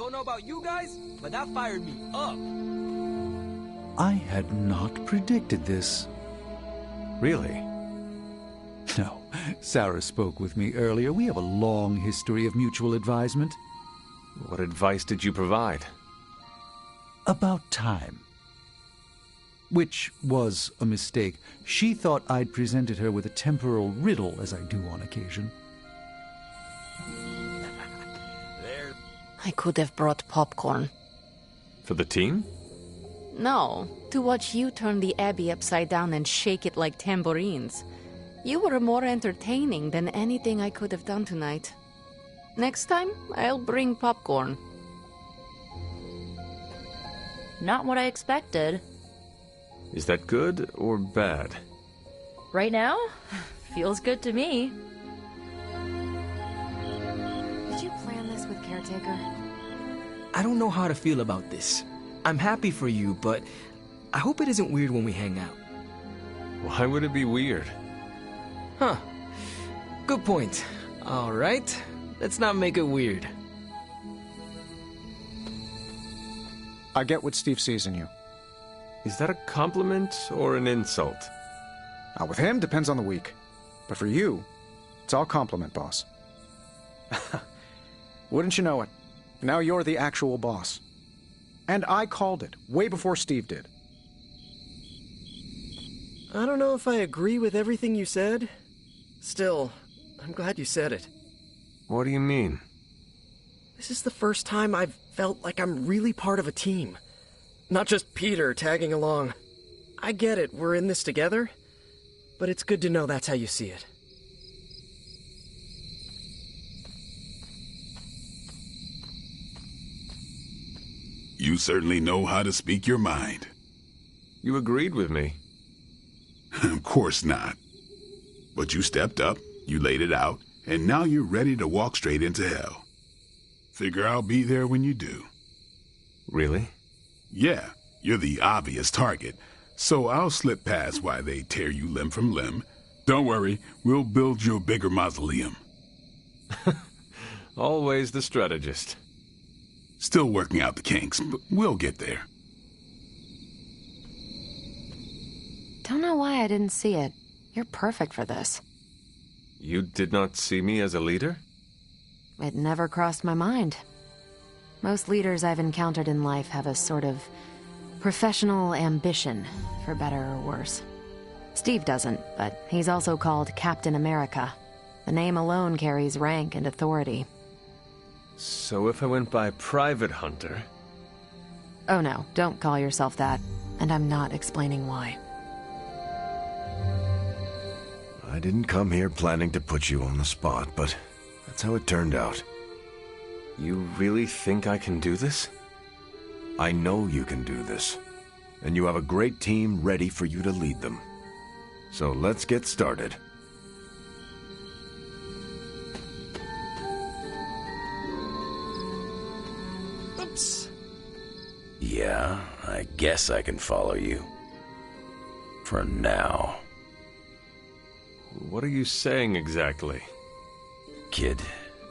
Don't know about you guys, but that fired me up. I had not predicted this. Really? No, Sarah spoke with me earlier. We have a long history of mutual advisement. What advice did you provide? About time. Which was a mistake. She thought I'd presented her with a temporal riddle, as I do on occasion. I could have brought popcorn. For the team? No, to watch you turn the Abbey upside down and shake it like tambourines. You were more entertaining than anything I could have done tonight. Next time, I'll bring popcorn. Not what I expected. Is that good or bad? Right now? Feels good to me. Did you plan this with Caretaker? I don't know how to feel about this. I'm happy for you, but I hope it isn't weird when we hang out. Why would it be weird? Huh. Good point. All right. Let's not make it weird. I get what Steve sees in you. Is that a compliment or an insult? With him, depends on the week. But for you, it's all compliment, boss. Wouldn't you know it? Now you're the actual boss. And I called it, way before Steve did. I don't know if I agree with everything you said. Still, I'm glad you said it. What do you mean? This is the first time I've felt like I'm really part of a team. Not just Peter tagging along. I get it, we're in this together. But it's good to know that's how you see it. You certainly know how to speak your mind. You agreed with me. Of course not. But you stepped up, you laid it out, and now you're ready to walk straight into hell. Figure I'll be there when you do. Really? Yeah, you're the obvious target, so I'll slip past while they tear you limb from limb. Don't worry, we'll build you a bigger mausoleum. Always the strategist. Still working out the kinks, but we'll get there. Don't know why I didn't see it. You're perfect for this. You did not see me as a leader? It never crossed my mind. Most leaders I've encountered in life have a sort of professional ambition, for better or worse. Steve doesn't, but he's also called Captain America. The name alone carries rank and authority. So if I went by Private Hunter... Oh no, don't call yourself that. And I'm not explaining why. I didn't come here planning to put you on the spot, but that's how it turned out. You really think I can do this? I know you can do this, and you have a great team ready for you to lead them. So let's get started. Oops. Yeah, I guess I can follow you. For now. What are you saying exactly? Kid,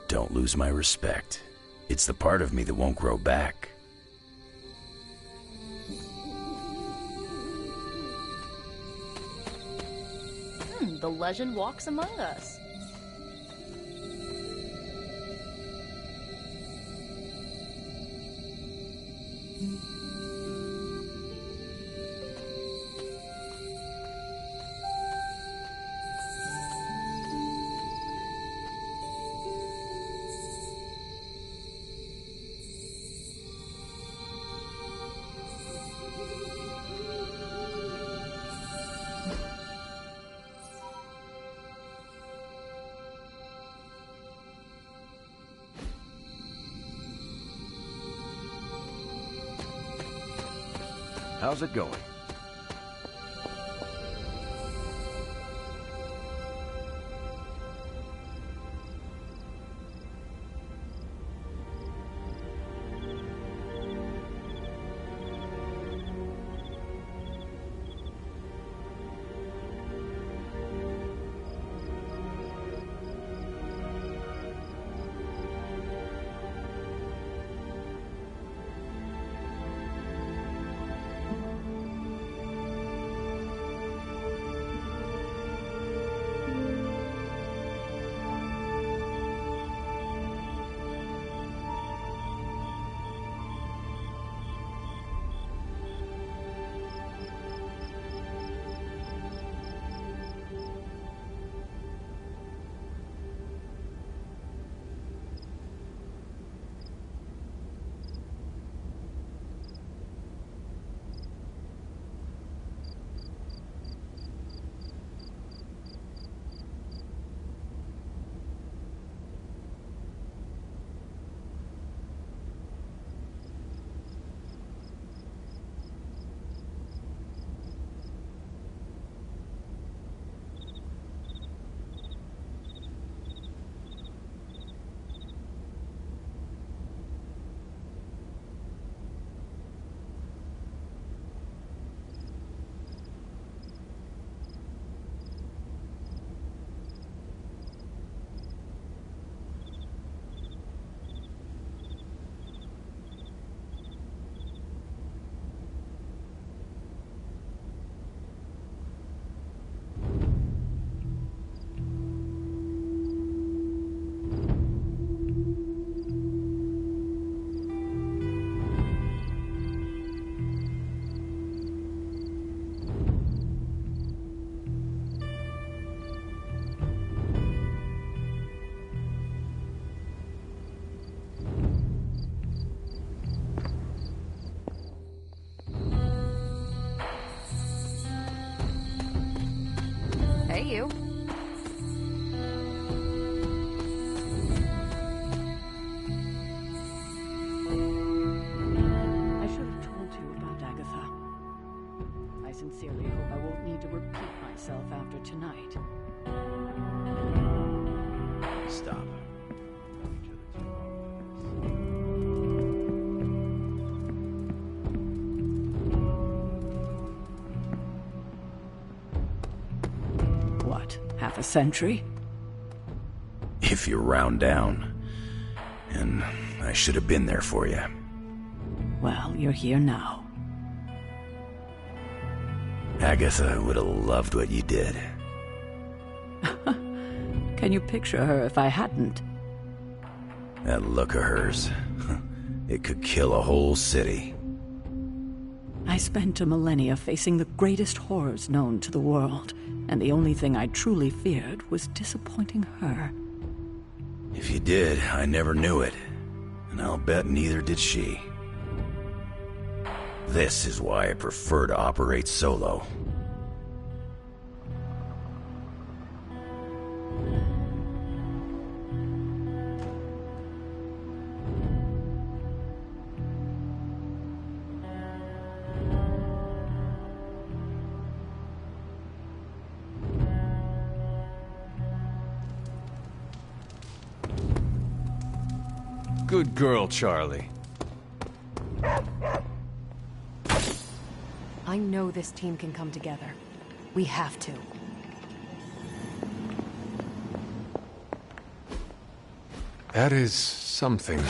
don't lose my respect. It's the part of me that won't grow back. The legend walks among us. How's it going? stop. What, half a century? If you round down. And I should have been there for you. Well, you're here now. Agatha would have loved what you did. Can you picture her if I hadn't? That look of hers. It could kill a whole city. I spent a millennia facing the greatest horrors known to the world, and the only thing I truly feared was disappointing her. If you did, I never knew it. And I'll bet neither did she. This is why I prefer to operate solo. Good girl, Charlie. I know this team can come together. We have to. That is something.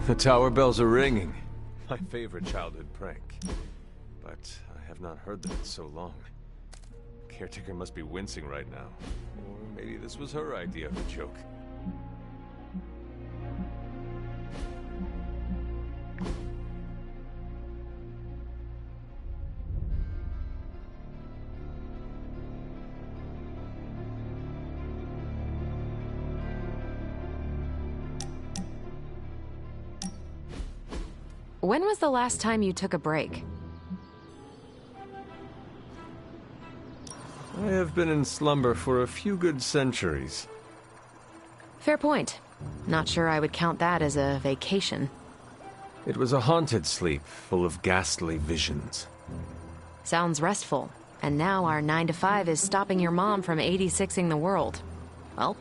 The tower bells are ringing. My favorite childhood prank. But I have not heard them in so long. Caretaker must be wincing right now. Or maybe this was her idea of a joke. When was the last time you took a break? I have been in slumber for a few good centuries. Fair point. Not sure I would count that as a vacation. It was a haunted sleep, full of ghastly visions. Sounds restful. And now our 9 to 5 is stopping your mom from 86ing the world. Well,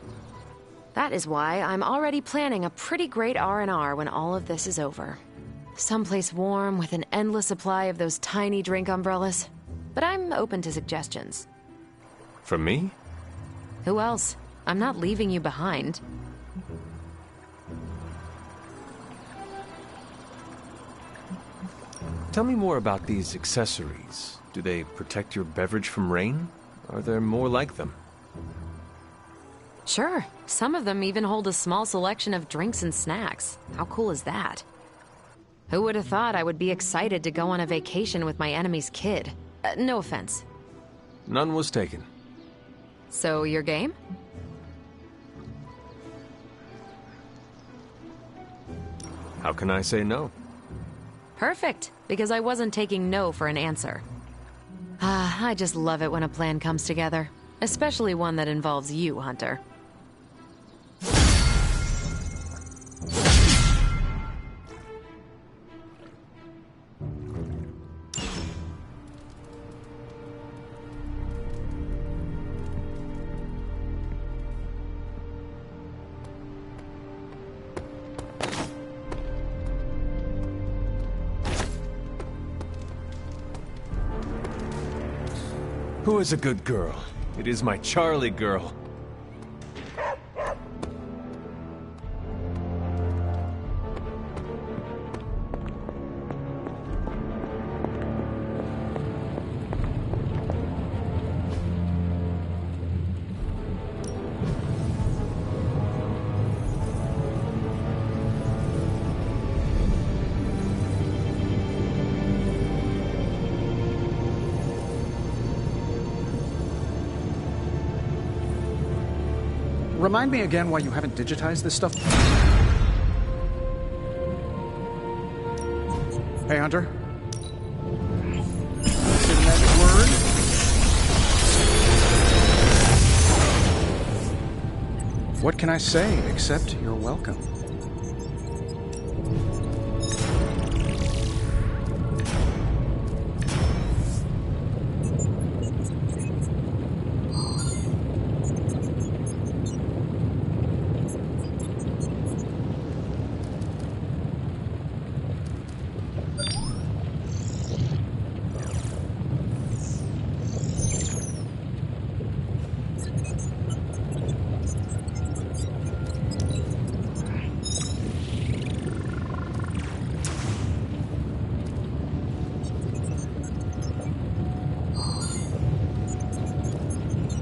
that is why I'm already planning a pretty great R&R when all of this is over. Someplace warm with an endless supply of those tiny drink umbrellas. But I'm open to suggestions. From me? Who else? I'm not leaving you behind. Tell me more about these accessories. Do they protect your beverage from rain? Are there more like them? Sure. Some of them even hold a small selection of drinks and snacks. How cool is that? Who would have thought I would be excited to go on a vacation with my enemy's kid? No offense. None was taken. So, your game? How can I say no? Perfect, because I wasn't taking no for an answer. I just love it when a plan comes together. Especially one that involves you, Hunter. Who is a good girl? It is my Charlie girl. Remind me again why you haven't digitized this stuff. Hey, Hunter. Say the magic word. What can I say except you're welcome?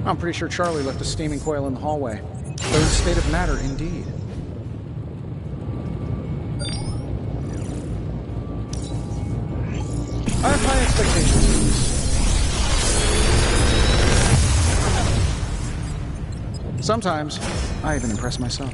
I'm pretty sure Charlie left a steaming coil in the hallway. Third state of matter, indeed. I have high expectations. Sometimes, I even impress myself.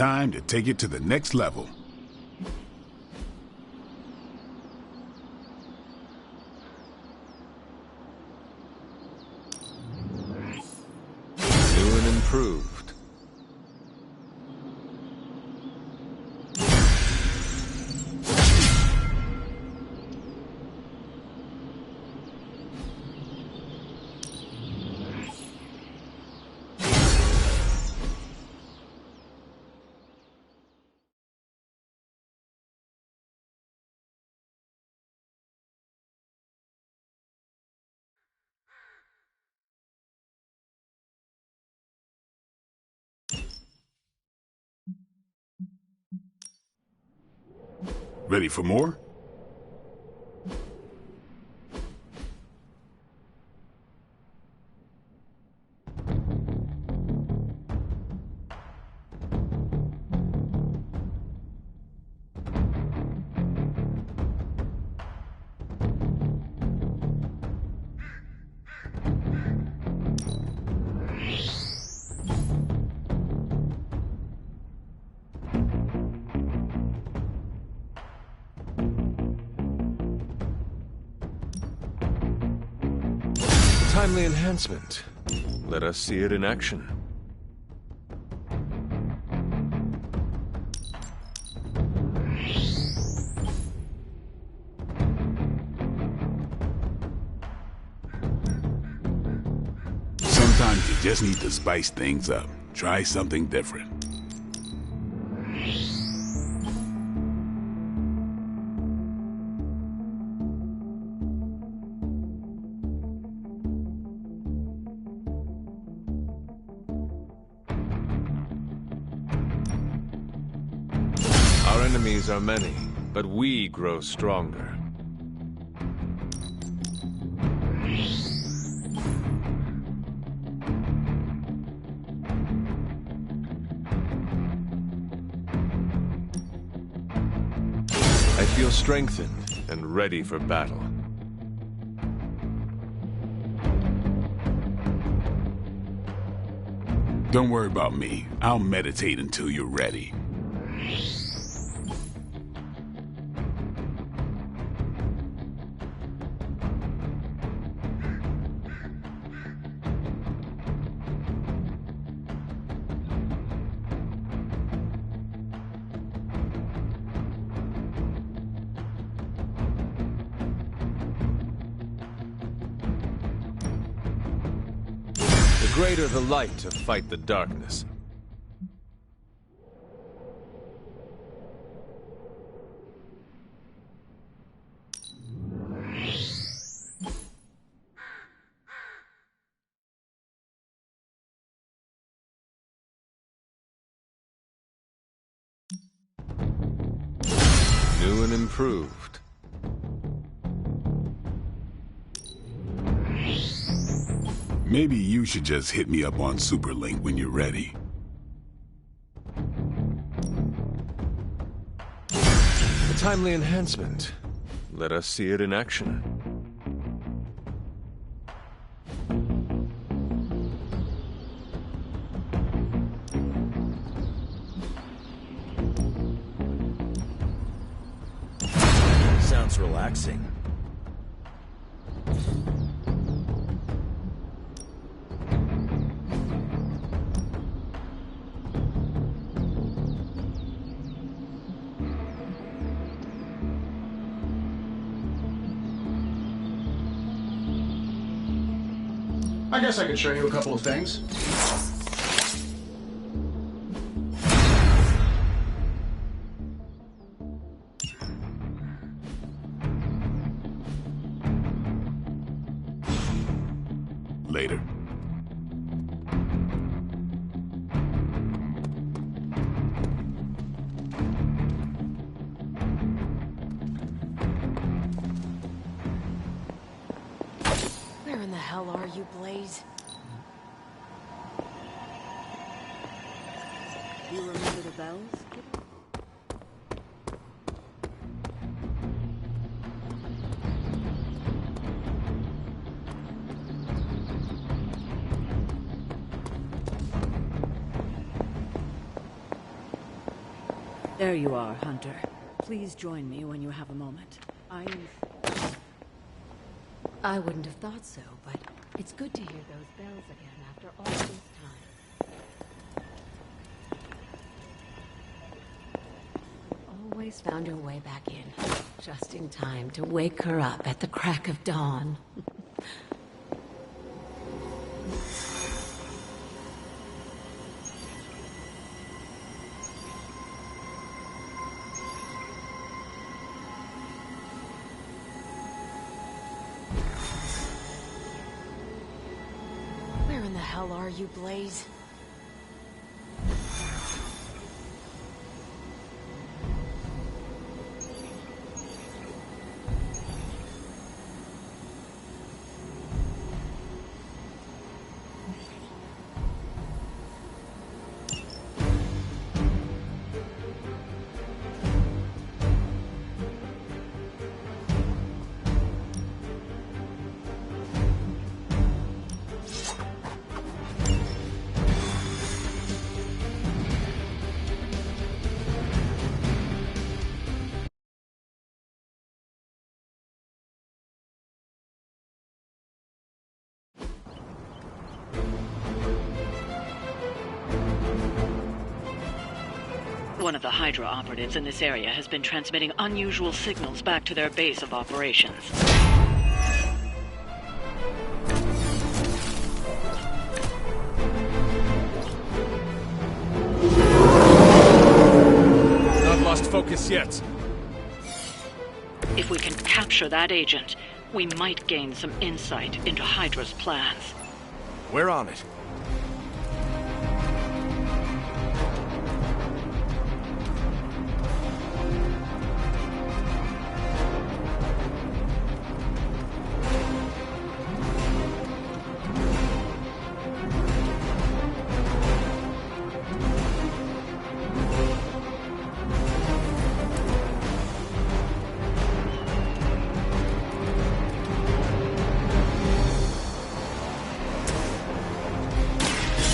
time to take it to the next level. New and improved. Ready for more? Timely enhancement. Let us see it in action. Sometimes you just need to spice things up. Try something different. Our enemies are many, but we grow stronger. I feel strengthened and ready for battle. Don't worry about me. I'll meditate until you're ready. The greater the light to fight the darkness. New and improved. Maybe you should just hit me up on Superlink when you're ready. A timely enhancement. Let us see it in action. Sounds relaxing. I guess I could show you a couple of things. Later. Where in the hell are you, Blaze? You remember the bells? There you are, Hunter. Please join me when you have a moment. I wouldn't have thought so, but it's good to hear those bells again after all this time. You always found your way back in, just in time to wake her up at the crack of dawn. Where in the hell are you, Blaze? One of the Hydra operatives in this area has been transmitting unusual signals back to their base of operations. Not lost focus yet. If we can capture that agent, we might gain some insight into Hydra's plans. We're on it.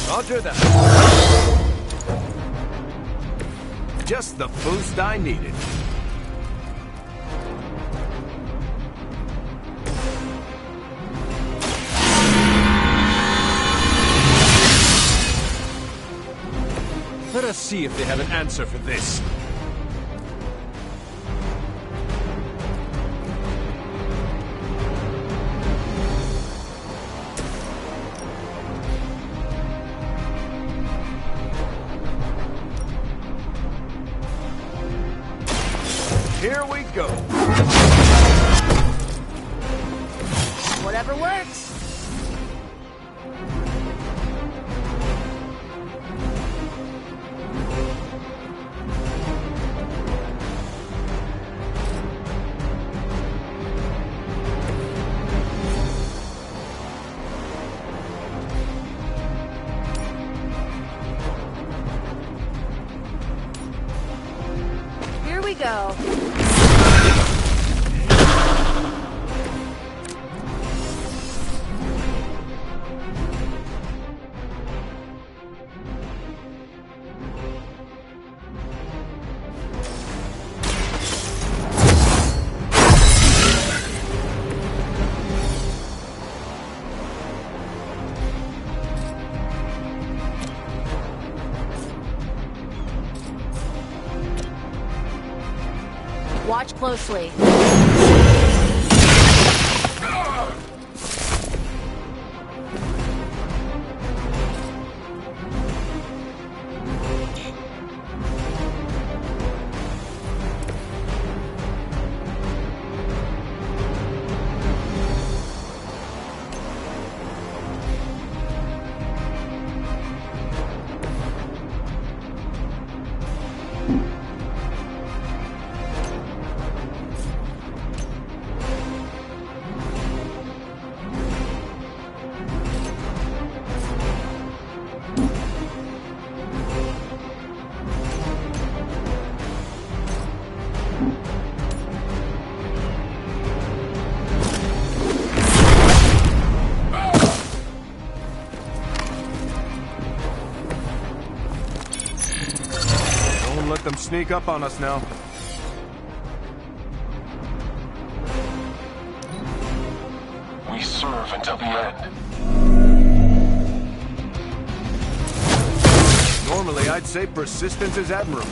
Roger that. Just the boost I needed. Let us see if they have an answer for this. Here we go. Whatever works. Here we go. Watch closely. sneak up on us now. We serve until the end. Normally, I'd say persistence is admirable.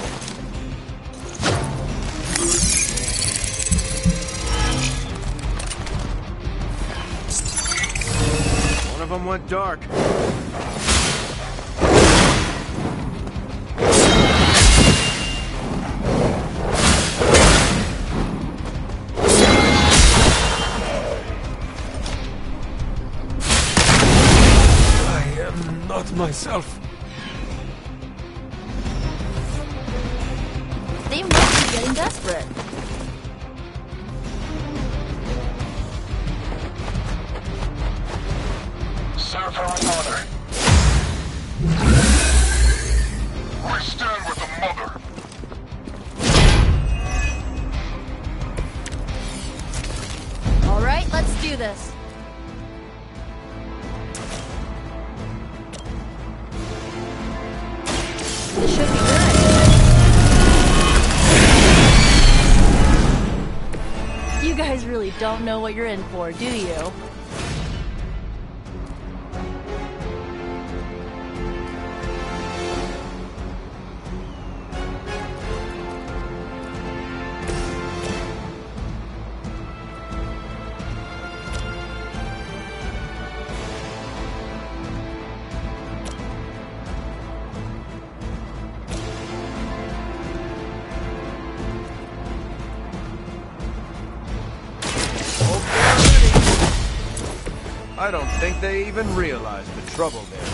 One of them went dark. Not myself. They must be getting desperate. Serve her with honor. We stand with the mother. All right, let's do this. This should be good. You guys really don't know what you're in for, do you? I don't think they even realize the trouble they're in.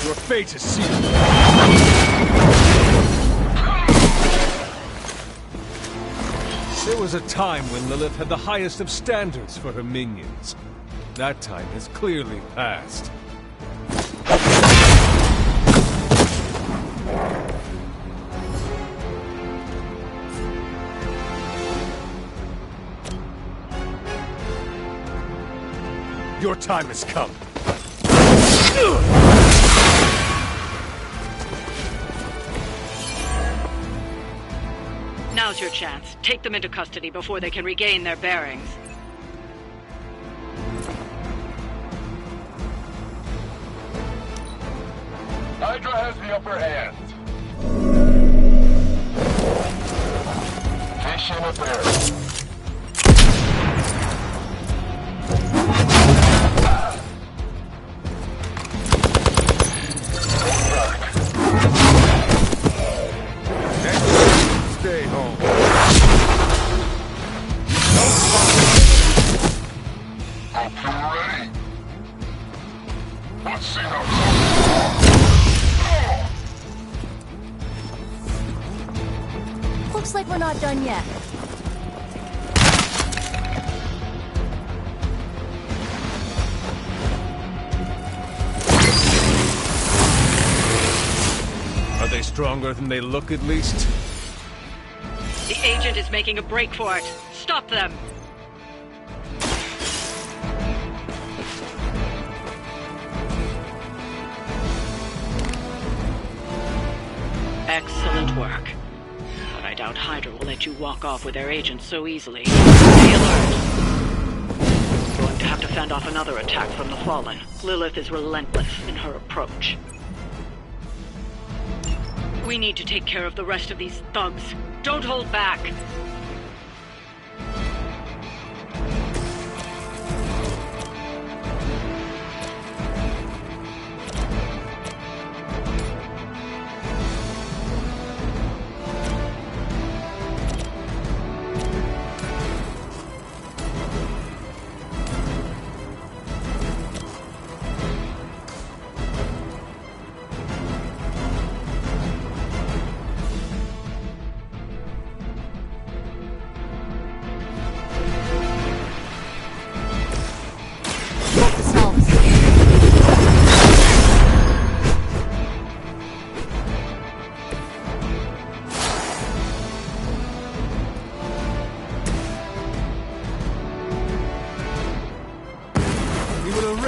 Your fate is sealed. There was a time when Lilith had the highest of standards for her minions. That time has clearly passed. Your time has come. Now's your chance. Take them into custody before they can regain their bearings. Hydra has the upper hand. Fish in a barrel. Stay home. Hope you're ready. Let's see how Looks like we're not done yet. Are they stronger than they look, at least? The agent is making a break for it. Stop them! Excellent work. But I doubt Hydra will let you walk off with their agent so easily. Stay alert. Going to have to fend off another attack from the Fallen. Lilith is relentless in her approach. We need to take care of the rest of these thugs. Don't hold back!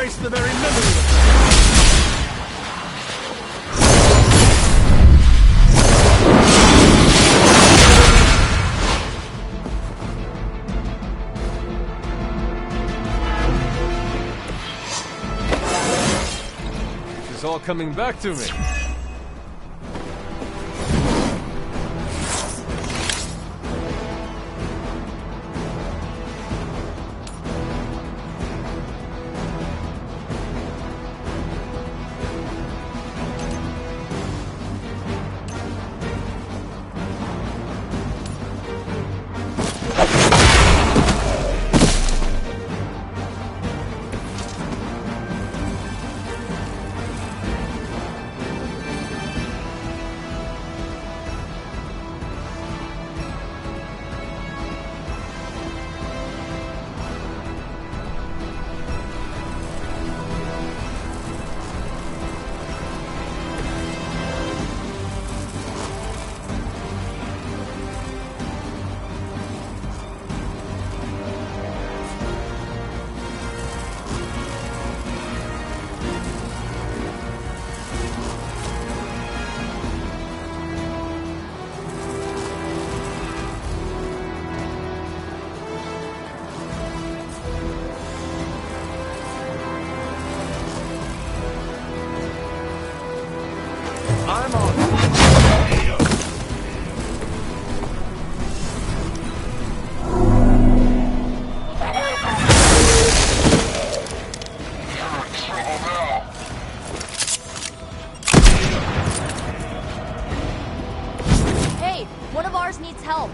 erase the very memory of it. It's all coming back to me. I'm on. Hey, one of ours needs help.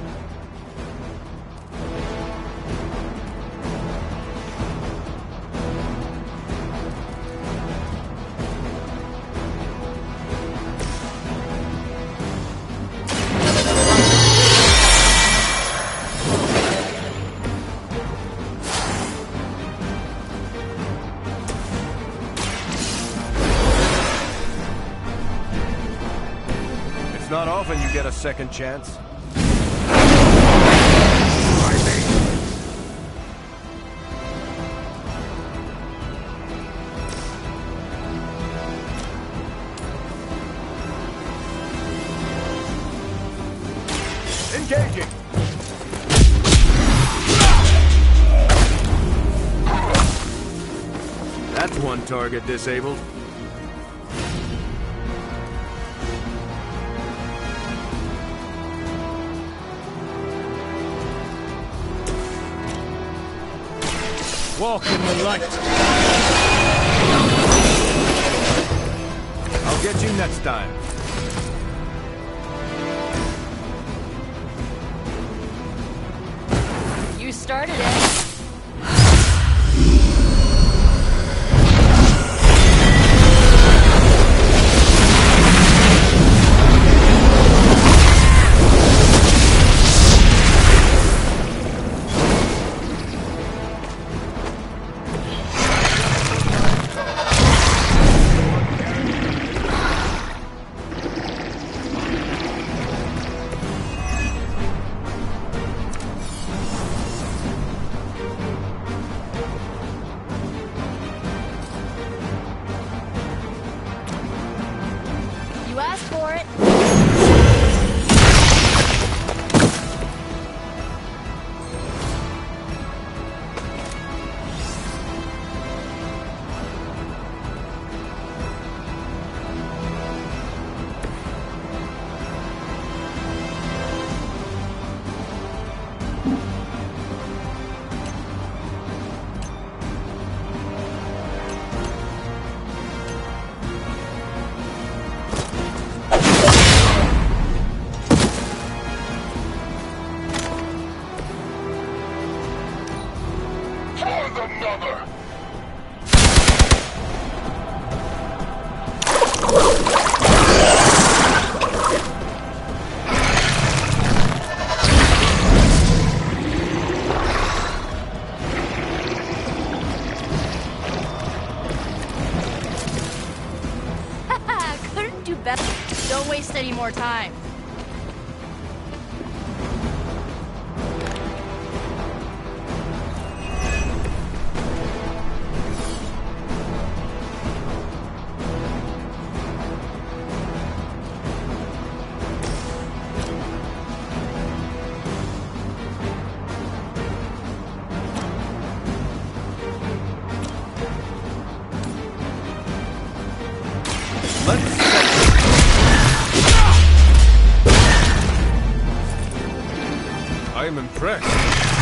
It's not often you get a second chance. Engaging! That's one target disabled. Walk in the light. I'll get you next time. You started it. You asked for it. Another! Couldn't do better. Don't waste any more time. I am impressed.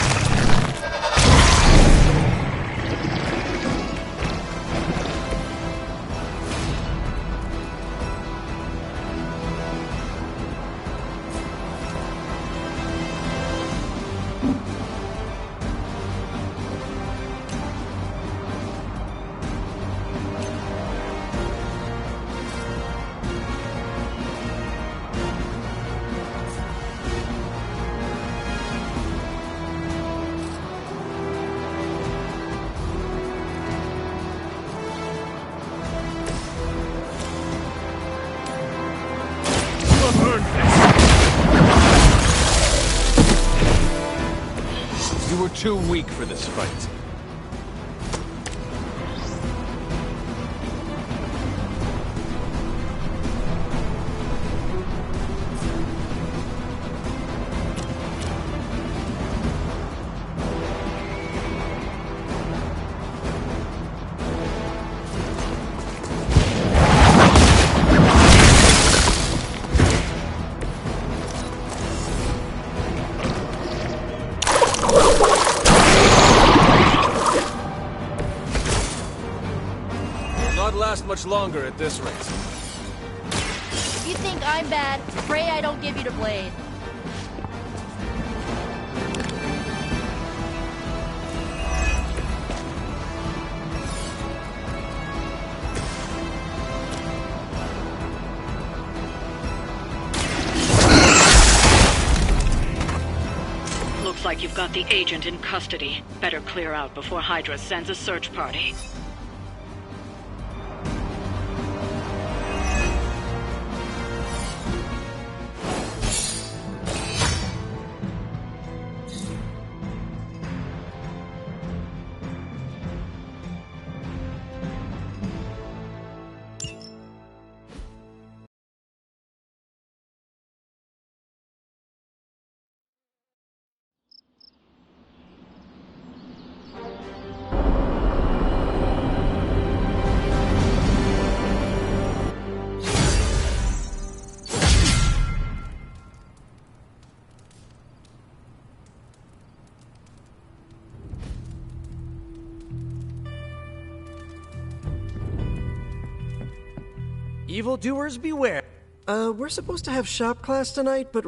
You were too weak for this fight. Last much longer at this rate. If you think I'm bad, pray I don't give you the blade. Looks like you've got the agent in custody. Better clear out before Hydra sends a search party. Evildoers beware. We're supposed to have shop class tonight, but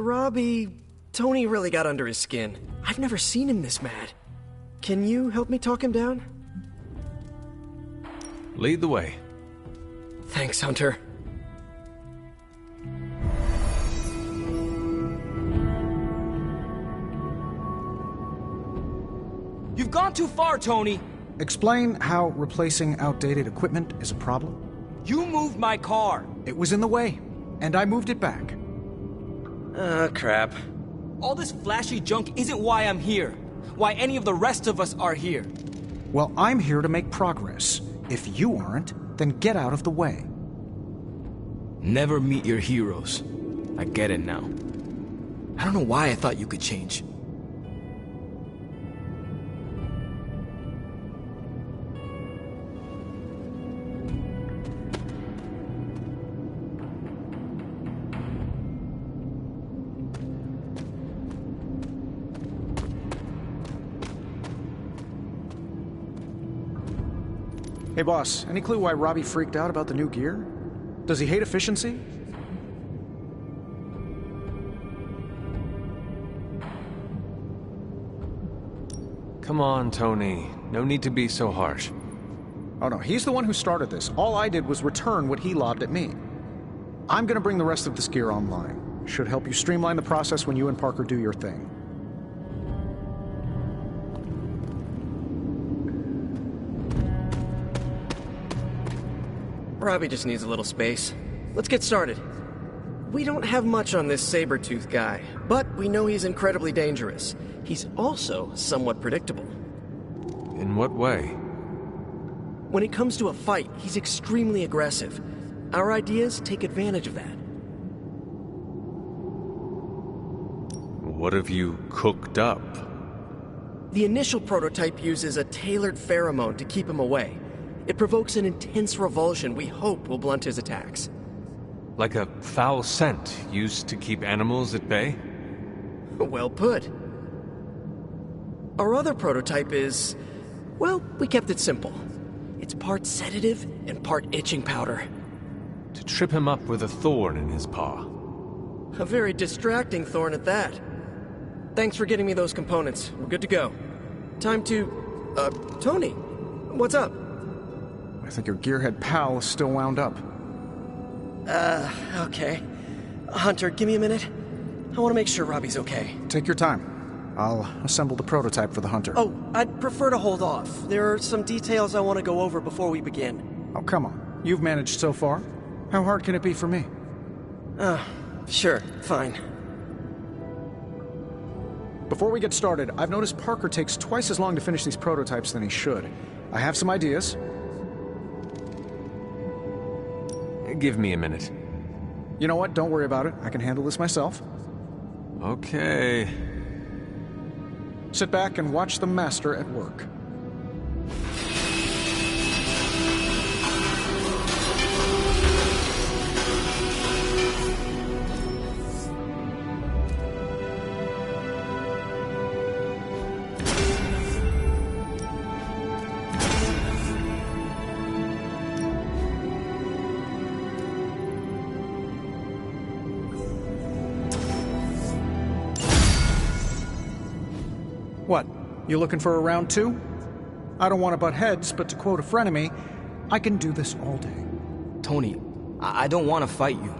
Tony really got under his skin. I've never seen him this mad. Can you help me talk him down? Lead the way. Thanks, Hunter. You've gone too far, Tony! Explain how replacing outdated equipment is a problem. You moved my car! It was in the way, and I moved it back. Crap. All this flashy junk isn't why I'm here. Why any of the rest of us are here. Well, I'm here to make progress. If you aren't, then get out of the way. Never meet your heroes. I get it now. I don't know why I thought you could change. Hey boss, any clue why Robbie freaked out about the new gear? Does he hate efficiency? Come on, Tony. No need to be so harsh. Oh no, he's the one who started this. All I did was return what he lobbed at me. I'm gonna bring the rest of this gear online. Should help you streamline the process when you and Parker do your thing. Robbie just needs a little space. Let's get started. We don't have much on this Sabretooth guy, but we know he's incredibly dangerous. He's also somewhat predictable. In what way? When it comes to a fight, he's extremely aggressive. Our ideas take advantage of that. What have you cooked up? The initial prototype uses a tailored pheromone to keep him away. It provokes an intense revulsion we hope will blunt his attacks. Like a foul scent used to keep animals at bay? Well put. Our other prototype is... well, we kept it simple. It's part sedative and part itching powder. To trip him up with a thorn in his paw. A very distracting thorn at that. Thanks for getting me those components. We're good to go. Time to... Tony, what's up? I think your gearhead pal is still wound up. Okay. Hunter, give me a minute. I want to make sure Robbie's okay. Take your time. I'll assemble the prototype for the Hunter. Oh, I'd prefer to hold off. There are some details I want to go over before we begin. Oh, come on. You've managed so far. How hard can it be for me? Sure, fine. Before we get started, I've noticed Parker takes twice as long to finish these prototypes than he should. I have some ideas. Give me a minute. You know what? Don't worry about it. I can handle this myself. Okay. Sit back and watch the master at work. What? You looking for a round two? I don't want to butt heads, but to quote a frenemy, I can do this all day. Tony, I don't want to fight you.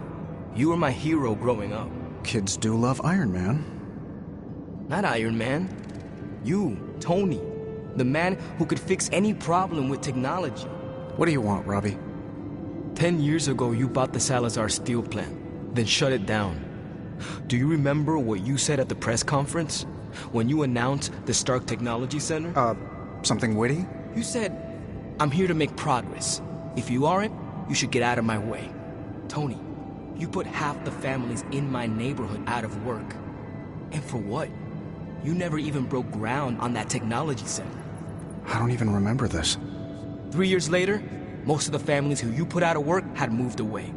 You were my hero growing up. Kids do love Iron Man. Not Iron Man. You, Tony. The man who could fix any problem with technology. What do you want, Robbie? 10 years ago, you bought the Salazar steel plant, then shut it down. Do you remember what you said at the press conference? When you announced the Stark Technology Center? Something witty? You said, I'm here to make progress. If you aren't, you should get out of my way. Tony, you put half the families in my neighborhood out of work. And for what? You never even broke ground on that technology center. I don't even remember this. 3 years later, most of the families who you put out of work had moved away.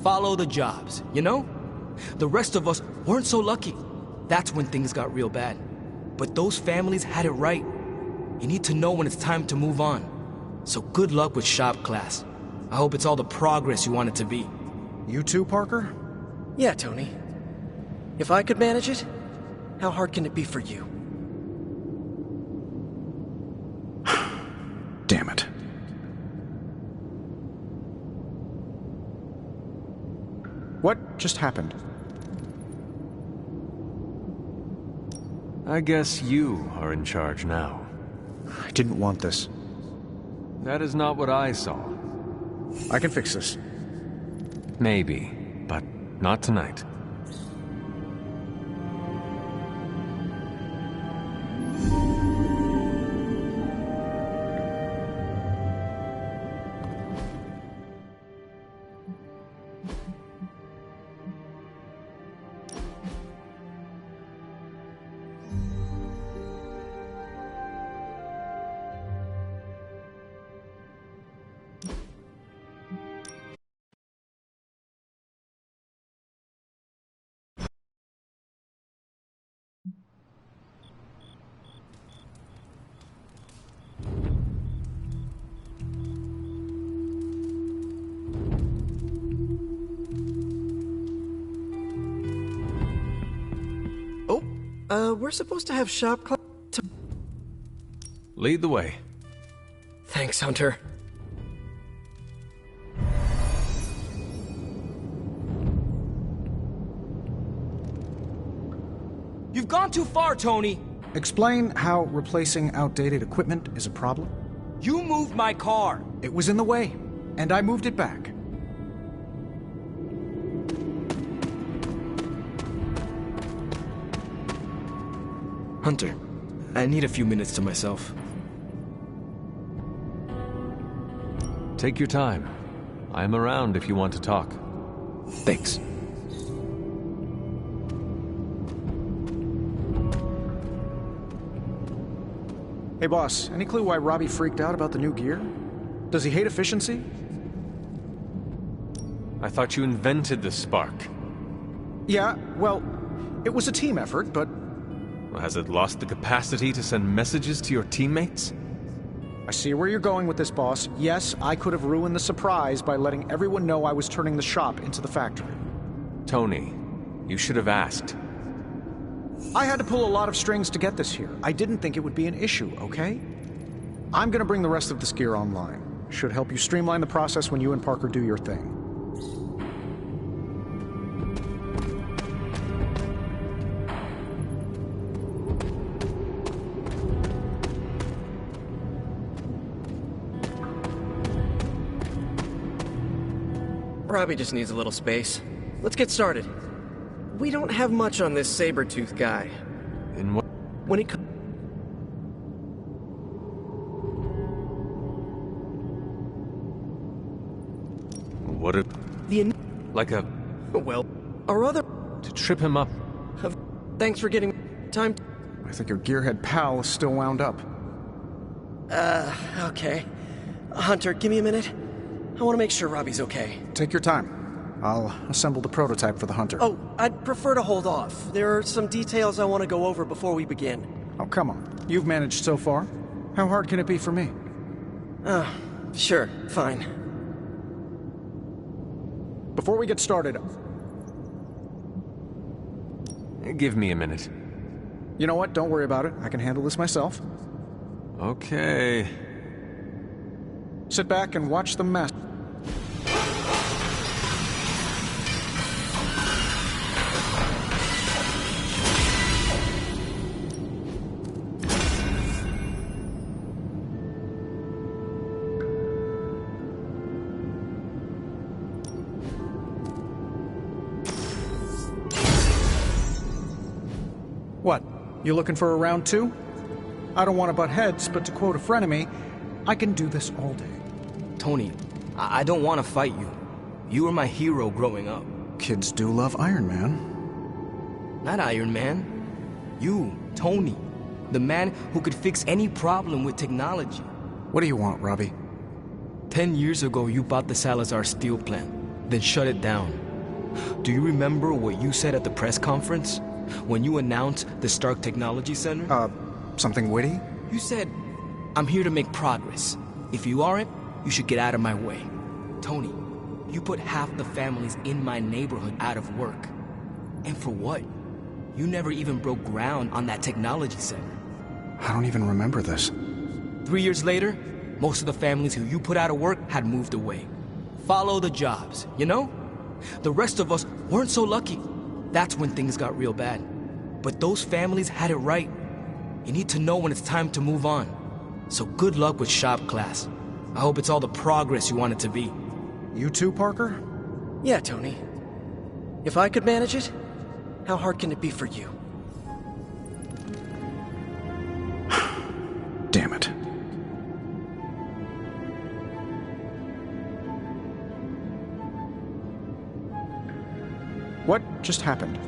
Follow the jobs, you know? The rest of us weren't so lucky. That's when things got real bad. But those families had it right. You need to know when it's time to move on. So good luck with shop class. I hope it's all the progress you want it to be. You too, Parker? Yeah, Tony. If I could manage it, how hard can it be for you? Damn it. What just happened? I guess you are in charge now. I didn't want this. That is not what I saw. I can fix this. Maybe, but not tonight. We're supposed to have shop class. Lead the way. Thanks, Hunter. You've gone too far, Tony. Explain how replacing outdated equipment is a problem. You moved my car. It was in the way, and I moved it back. Hunter, I need a few minutes to myself. Take your time. I am around if you want to talk. Thanks. Hey boss, any clue why Robbie freaked out about the new gear? Does he hate efficiency? I thought you invented the spark. Yeah, well, it was a team effort, but... Has it lost the capacity to send messages to your teammates? I see where you're going with this, boss. Yes, I could have ruined the surprise by letting everyone know I was turning the shop into the factory. Tony, you should have asked. I had to pull a lot of strings to get this here. I didn't think it would be an issue, okay? I'm gonna bring the rest of this gear online. Should help you streamline the process when you and Parker do your thing. Robbie just needs a little space. Let's get started. We don't have much on this saber-tooth guy. In what? When he What if... Like a... Well, our other... To trip him up. Thanks for getting time... I think your gearhead pal is still wound up. Okay. Hunter, give me a minute. I want to make sure Robbie's okay. Take your time. I'll assemble the prototype for the Hunter. Oh, I'd prefer to hold off. There are some details I want to go over before we begin. Oh, come on. You've managed so far. How hard can it be for me? Sure, fine. Before we get started... Give me a minute. You know what? Don't worry about it. I can handle this myself. Okay. Sit back and watch the mess. What? You looking for a round two? I don't want to butt heads, but to quote a frenemy, I can do this all day. Tony, I don't want to fight you. You were my hero growing up. Kids do love Iron Man. Not Iron Man. You, Tony. The man who could fix any problem with technology. What do you want, Robbie? 10 years ago, you bought the Salazar steel plant, then shut it down. Do you remember what you said at the press conference? When you announced the Stark Technology Center? Something witty? You said, I'm here to make progress. If you aren't, you should get out of my way. Tony, you put half the families in my neighborhood out of work. And for what? You never even broke ground on that technology center. I don't even remember this. 3 years later, most of the families who you put out of work had moved away. Follow the jobs, you know? The rest of us weren't so lucky. That's when things got real bad. But those families had it right. You need to know when it's time to move on. So good luck with shop class. I hope it's all the progress you want it to be. You too, Parker? Yeah, Tony. If I could manage it, how hard can it be for you? Damn it. What just happened?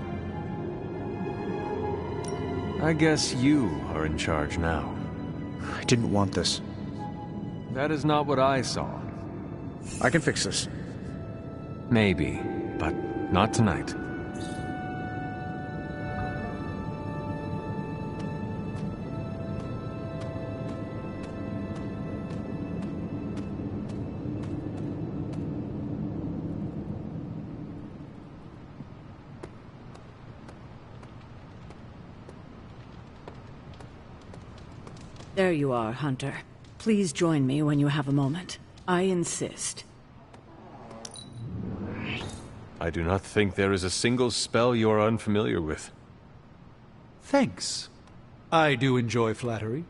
I guess you are in charge now. I didn't want this. That is not what I saw. I can fix this. Maybe, but not tonight. There you are, Hunter. Please join me when you have a moment. I insist. I do not think there is a single spell you are unfamiliar with. Thanks. I do enjoy flattery.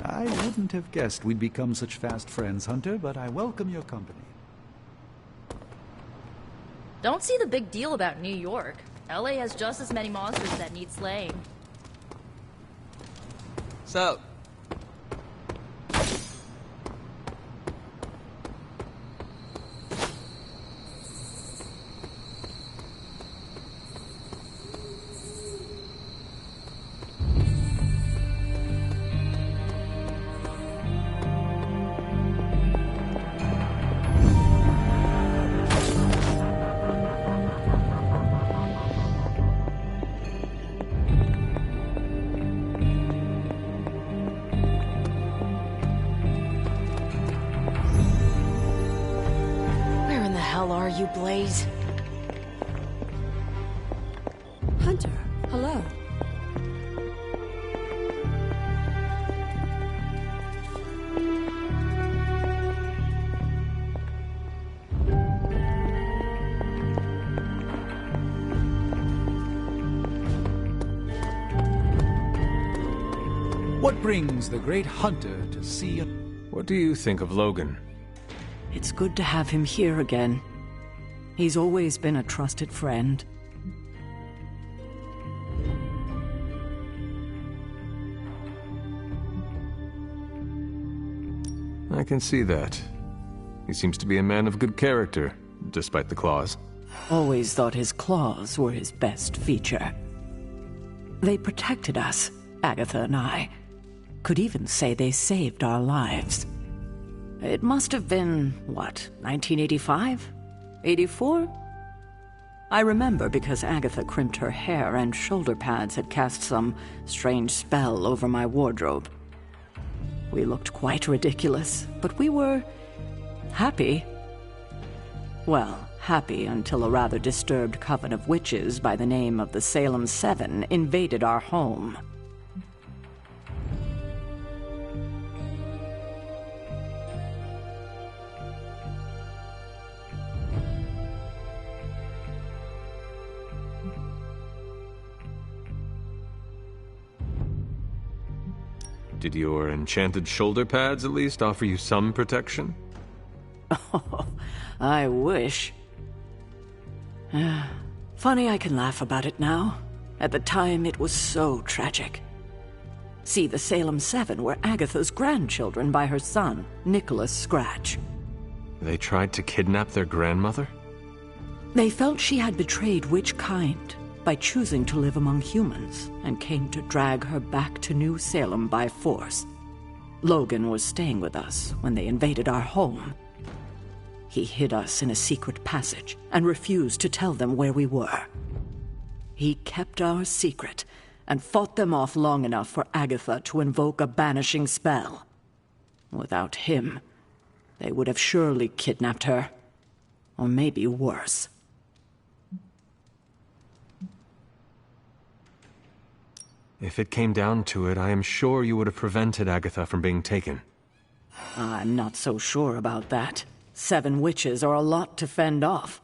I wouldn't have guessed we'd become such fast friends, Hunter, but I welcome your company. Don't see the big deal about New York. LA has just as many monsters that need slaying. So, you, Blaze? Hunter, hello. What brings the great hunter to see a... What do you think of Logan? It's good to have him here again. He's always been a trusted friend. I can see that. He seems to be a man of good character, despite the claws. Always thought his claws were his best feature. They protected us, Agatha and I. Could even say they saved our lives. It must have been, what, 1985? 84? I remember because Agatha crimped her hair and shoulder pads had cast some strange spell over my wardrobe. We looked quite ridiculous, but we were happy. Well, happy until a rather disturbed coven of witches by the name of the Salem Seven invaded our home. Did your enchanted shoulder pads at least offer you some protection? Oh, I wish. Funny I can laugh about it now. At the time, it was so tragic. See, the Salem Seven were Agatha's grandchildren by her son, Nicholas Scratch. They tried to kidnap their grandmother? They felt she had betrayed which kind by choosing to live among humans, and came to drag her back to New Salem by force. Logan was staying with us when they invaded our home. He hid us in a secret passage and refused to tell them where we were. He kept our secret and fought them off long enough for Agatha to invoke a banishing spell. Without him, they would have surely kidnapped her. Or maybe worse. If it came down to it, I am sure you would have prevented Agatha from being taken. I'm not so sure about that. 7 witches are a lot to fend off.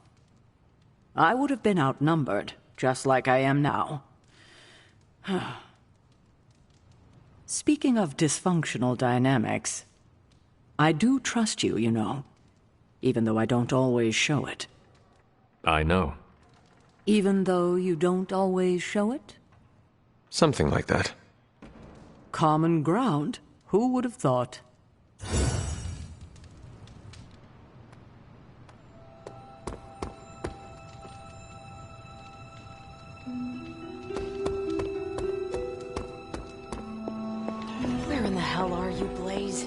I would have been outnumbered, just like I am now. Speaking of dysfunctional dynamics, I do trust you, you know, even though I don't always show it. I know. Even though you don't always show it? Something like that. Common ground. Who would have thought? Where in the hell are you, Blaze?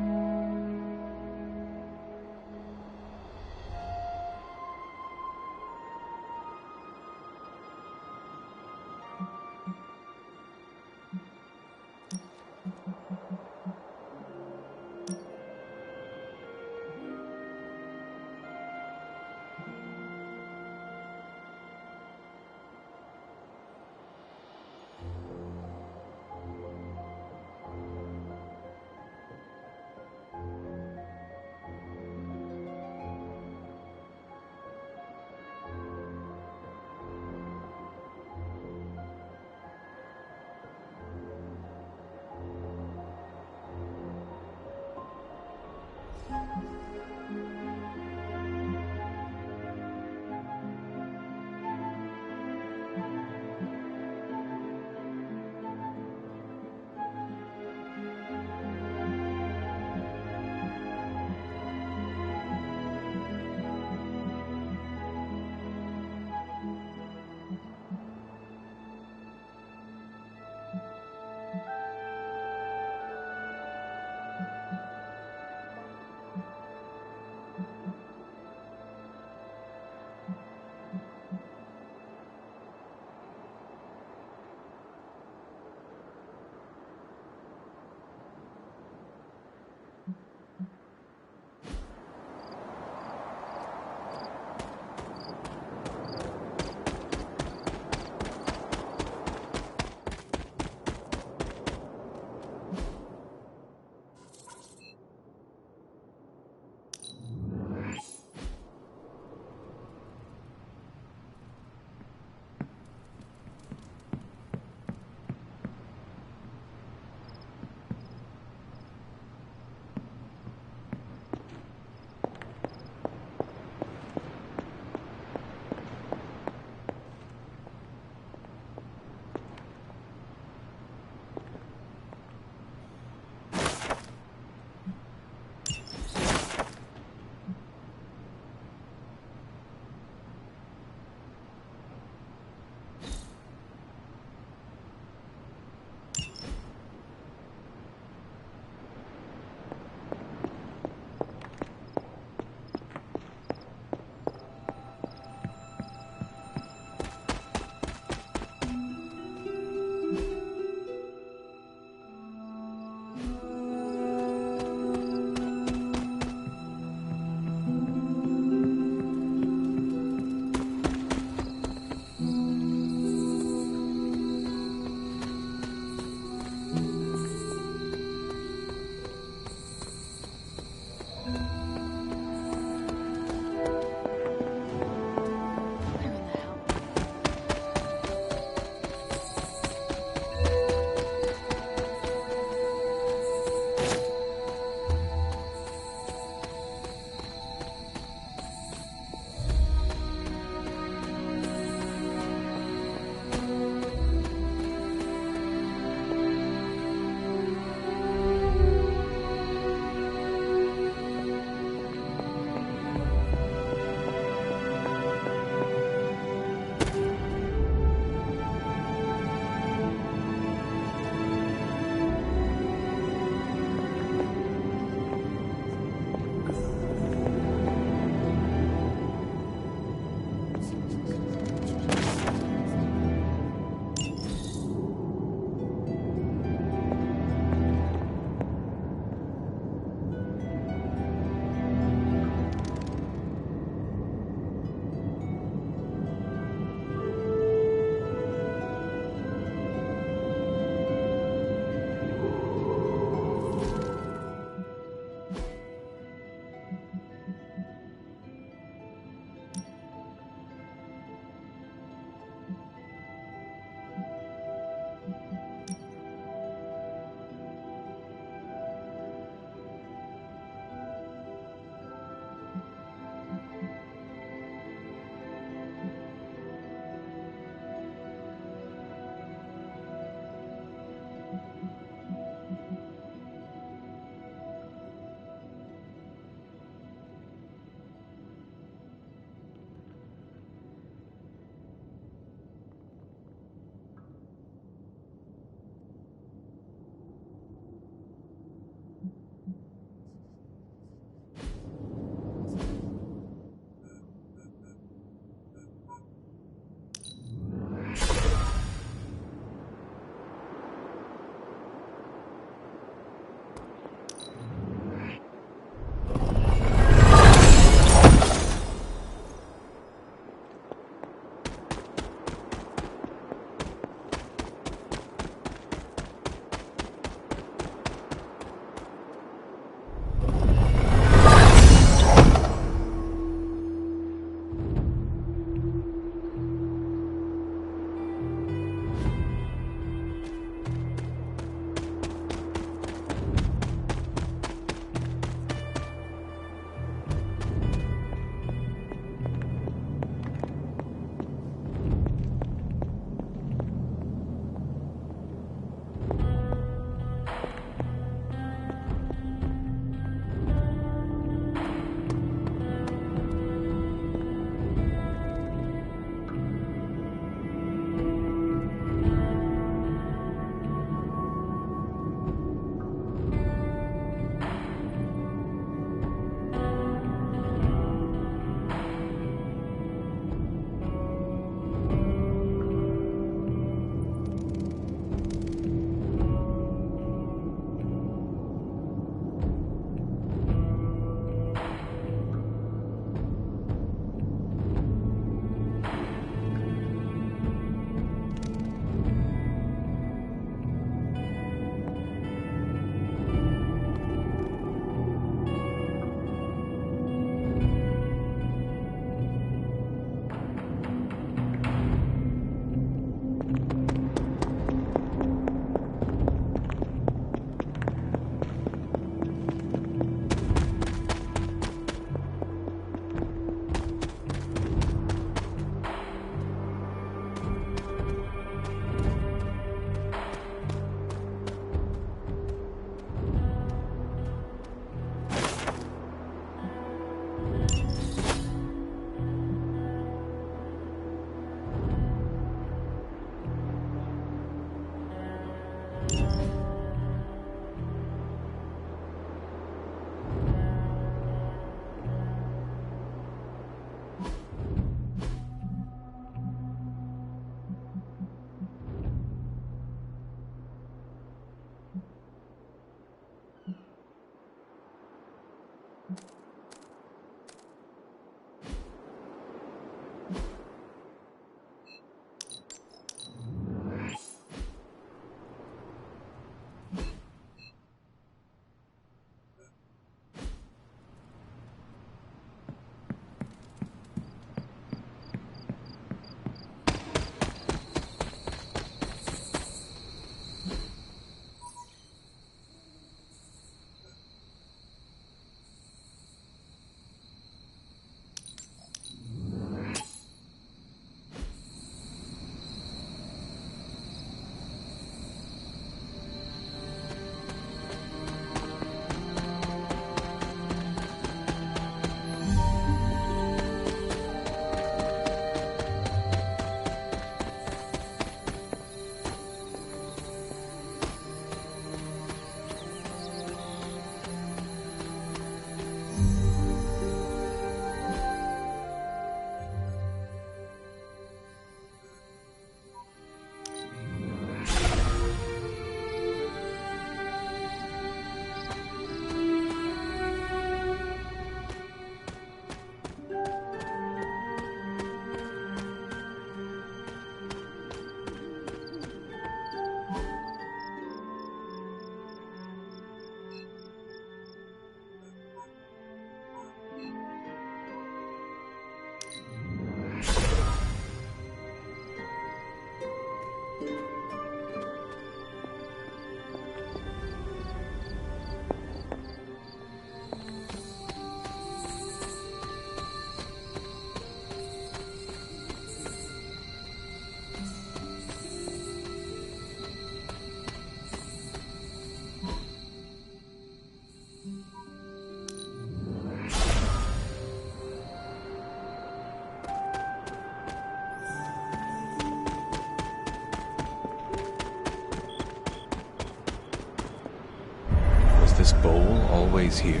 this bowl always here?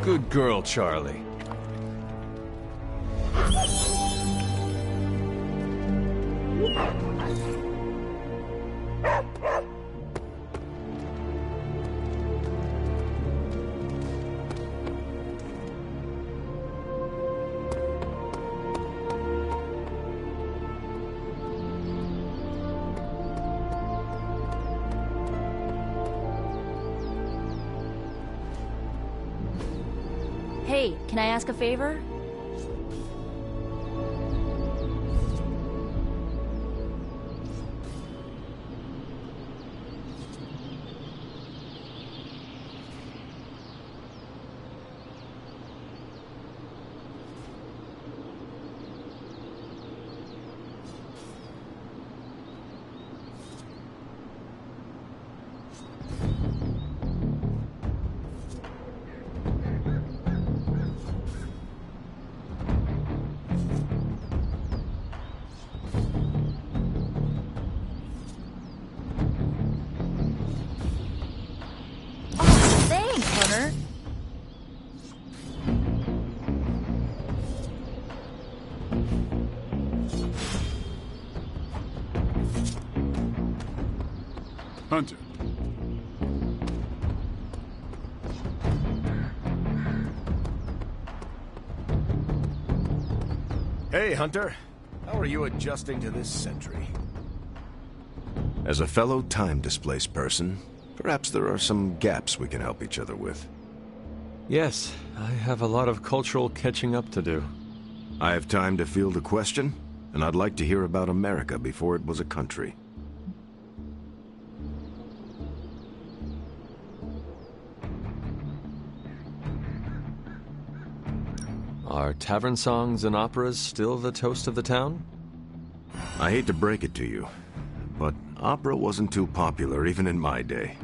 Good girl, Charlie. Hey, can I ask a favor? Hunter. Hey, Hunter. How are you adjusting to this century? As a fellow time-displaced person, perhaps there are some gaps we can help each other with. Yes, I have a lot of cultural catching up to do. I have time to field a question, and I'd like to hear about America before it was a country. Are tavern songs and operas still the toast of the town? I hate to break it to you, but opera wasn't too popular even in my day.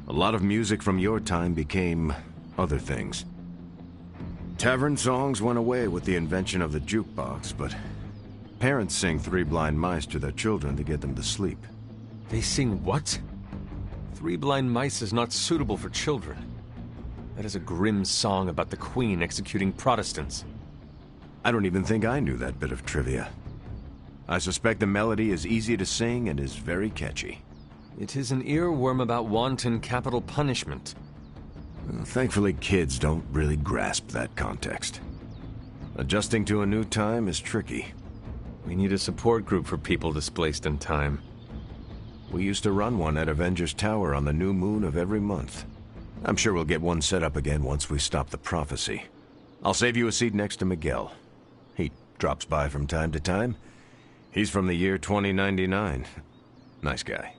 A lot of music from your time became other things. Tavern songs went away with the invention of the jukebox, but parents sing Three Blind Mice to their children to get them to sleep. They sing what? Three Blind Mice is not suitable for children. That is a grim song about the Queen executing Protestants. I don't even think I knew that bit of trivia. I suspect the melody is easy to sing and is very catchy. It is an earworm about wanton capital punishment. Thankfully, kids don't really grasp that context. Adjusting to a new time is tricky. We need a support group for people displaced in time. We used to run one at Avengers Tower on the new moon of every month. I'm sure we'll get one set up again once we stop the prophecy. I'll save you a seat next to Miguel. He drops by from time to time. He's from the year 2099. Nice guy.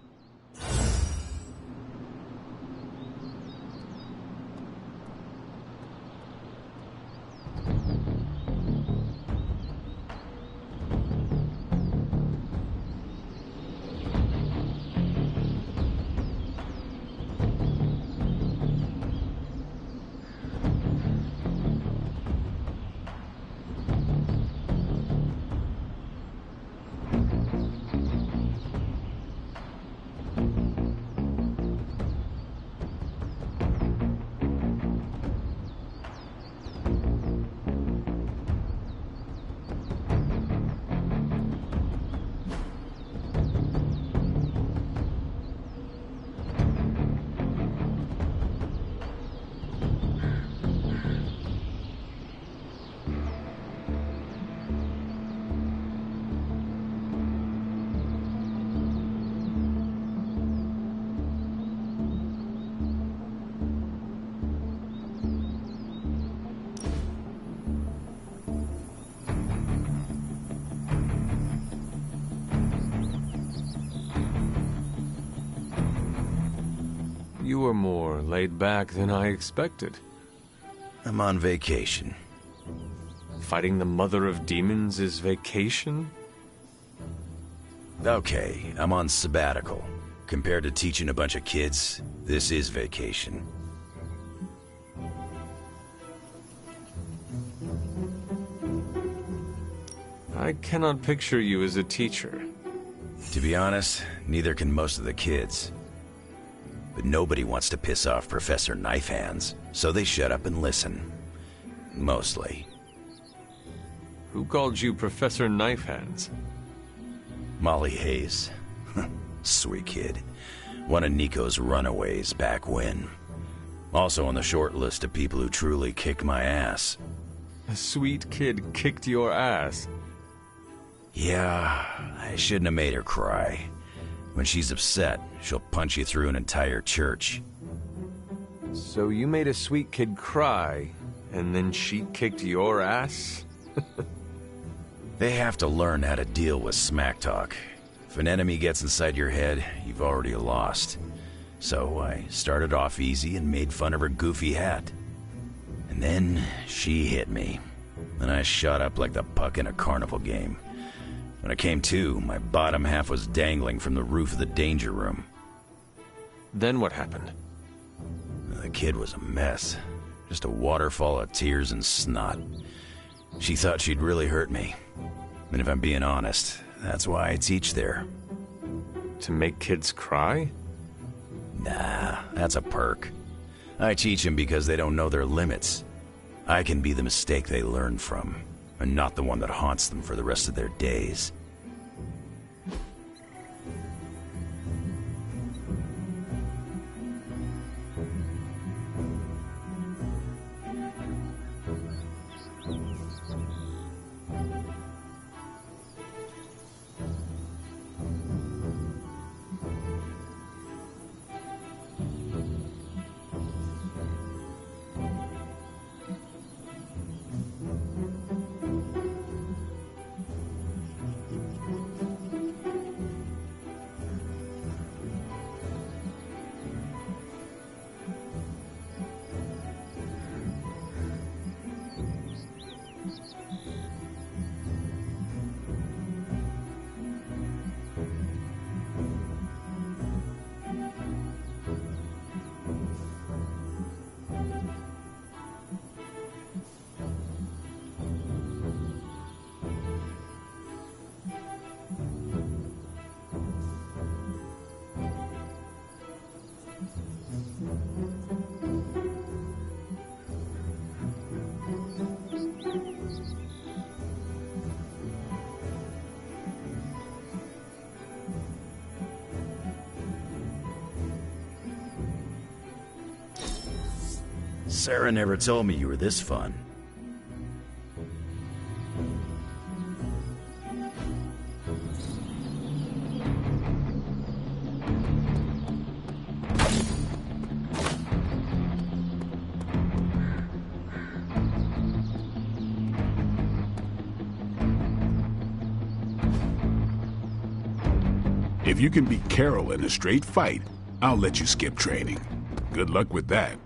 You were more laid back than I expected. I'm on vacation. Fighting the mother of demons is vacation? Okay, I'm on sabbatical. Compared to teaching a bunch of kids, this is vacation. I cannot picture you as a teacher. To be honest, neither can most of the kids. But nobody wants to piss off Professor Knifehands, so they shut up and listen. Mostly. Who called you Professor Knifehands? Molly Hayes. Sweet kid. One of Nico's runaways back when. Also on the short list of people who truly kicked my ass. A sweet kid kicked your ass? Yeah, I shouldn't have made her cry. When she's upset, she'll punch you through an entire church. So you made a sweet kid cry, and then she kicked your ass? They have to learn how to deal with smack talk. If an enemy gets inside your head, you've already lost. So I started off easy and made fun of her goofy hat. And then she hit me, and I shot up like the puck in a carnival game. When I came to, my bottom half was dangling from the roof of the danger room. Then what happened? The kid was a mess. Just a waterfall of tears and snot. She thought she'd really hurt me. And if I'm being honest, that's why I teach there. To make kids cry? Nah, that's a perk. I teach them because they don't know their limits. I can be the mistake they learn from, and not the one that haunts them for the rest of their days. Sarah never told me you were this fun. If you can beat Carol in a straight fight, I'll let you skip training. Good luck with that.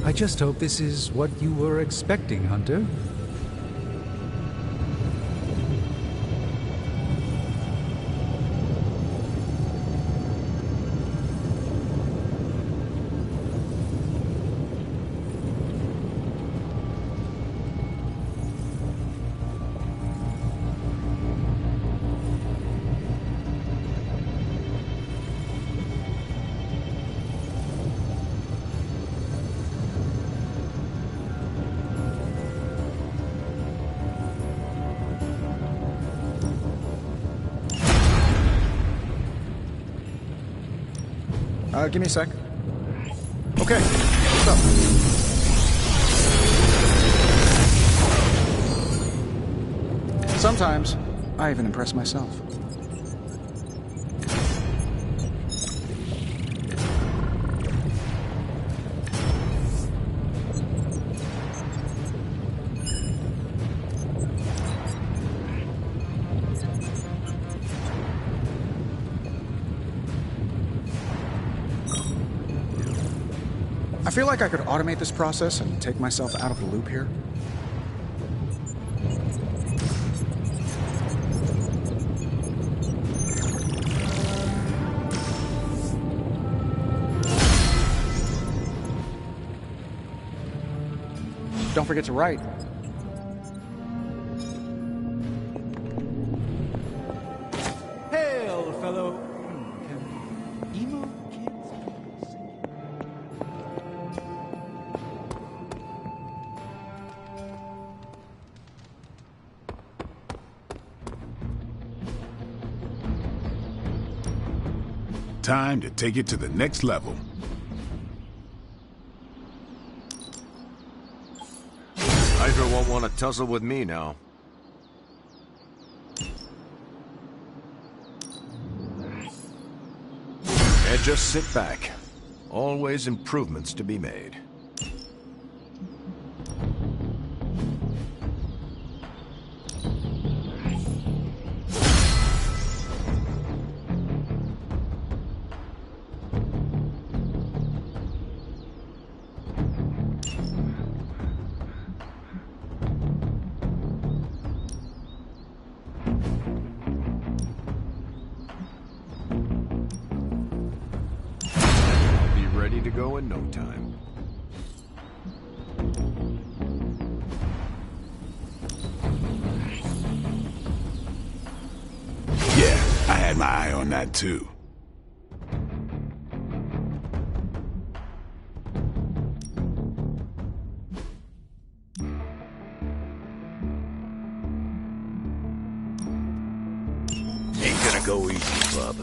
I just hope this is what you were expecting, Hunter. Give me a sec. Okay, what's up? Sometimes, I even impress myself. I feel like I could automate this process and take myself out of the loop here. Don't forget to write. Hail, fellow... emo kids? Time to take it to the next level. Hydra won't want to tussle with me now. And just sit back. Always improvements to be made. Ready to go in no time. Yeah, I had my eye on that too. Ain't gonna go easy, bub.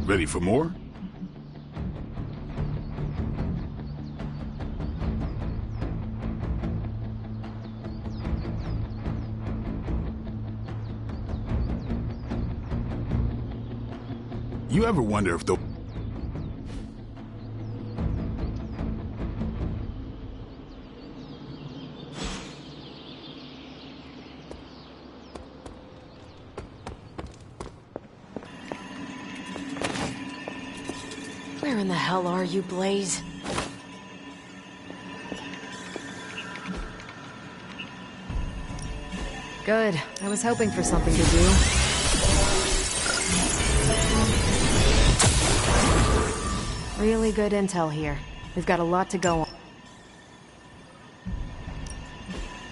Ready for more? You ever wonder if the... Where in the hell are you, Blaze? Good. I was hoping for something to do. Really good intel here. We've got a lot to go on.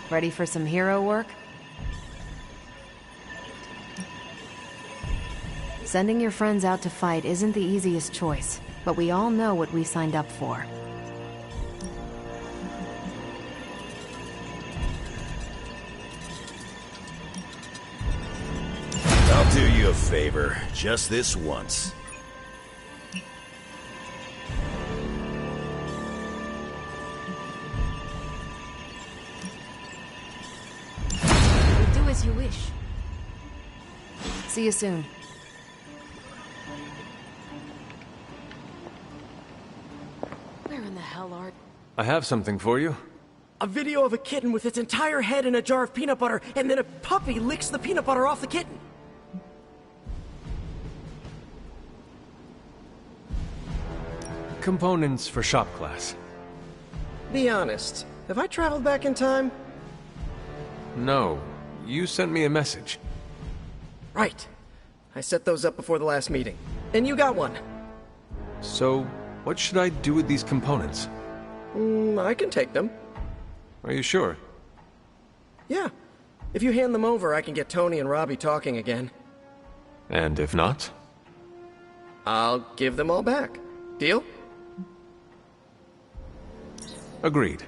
Ready for some hero work? Sending your friends out to fight isn't the easiest choice, but we all know what we signed up for. I'll do you a favor, just this once. Do as you wish. See you soon. Where in the hell are... I have something for you. A video of a kitten with its entire head in a jar of peanut butter, and then a puppy licks the peanut butter off the kitten. Components for shop class. Be honest, have I traveled back in time? No, you sent me a message. Right. I set those up before the last meeting. And you got one. So, what should I do with these components? I can take them. Are you sure? Yeah. If you hand them over, I can get Tony and Robbie talking again. And if not? I'll give them all back. Deal? Agreed.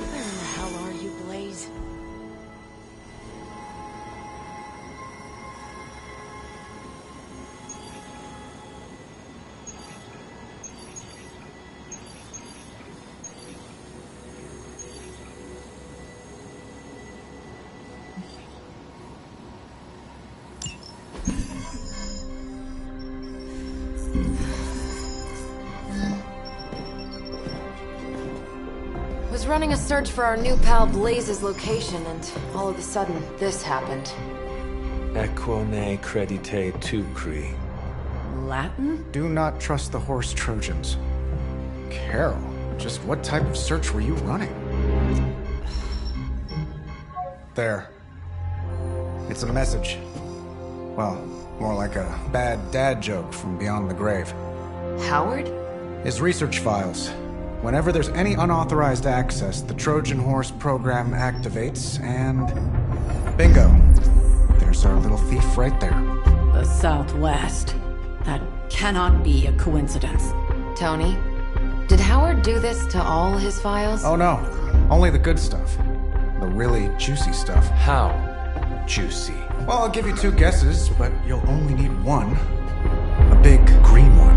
Where in the hell are you, Blaze? Was running a search for our new pal Blaze's location, and all of a sudden, this happened. Equone credite tucri. Latin? Do not trust the horse Trojans. Carol, just what type of search were you running? There. It's a message. Well, more like a bad dad joke from beyond the grave. Howard? His research files. Whenever there's any unauthorized access, the Trojan Horse program activates, and... bingo. There's our little thief right there. The Southwest. That cannot be a coincidence. Tony, did Howard do this to all his files? Oh no, only the good stuff. The really juicy stuff. How juicy? Well, I'll give you two guesses, but you'll only need one. A big green one.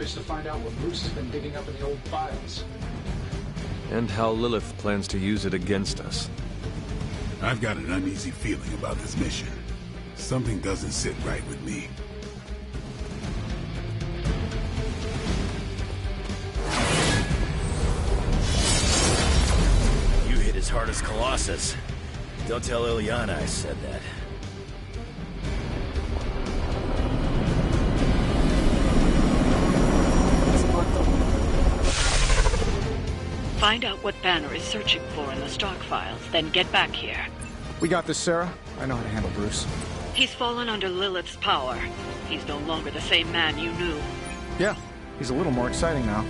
To find out what Bruce has been digging up in the old files. And how Lilith plans to use it against us. I've got an uneasy feeling about this mission. Something doesn't sit right with me. You hit his process. Don't tell Ilyana I said that. Find out what Banner is searching for in the stock files, then get back here. We got this, Sarah. I know how to handle Bruce. He's fallen under Lilith's power. He's no longer the same man you knew. Yeah, he's a little more exciting now.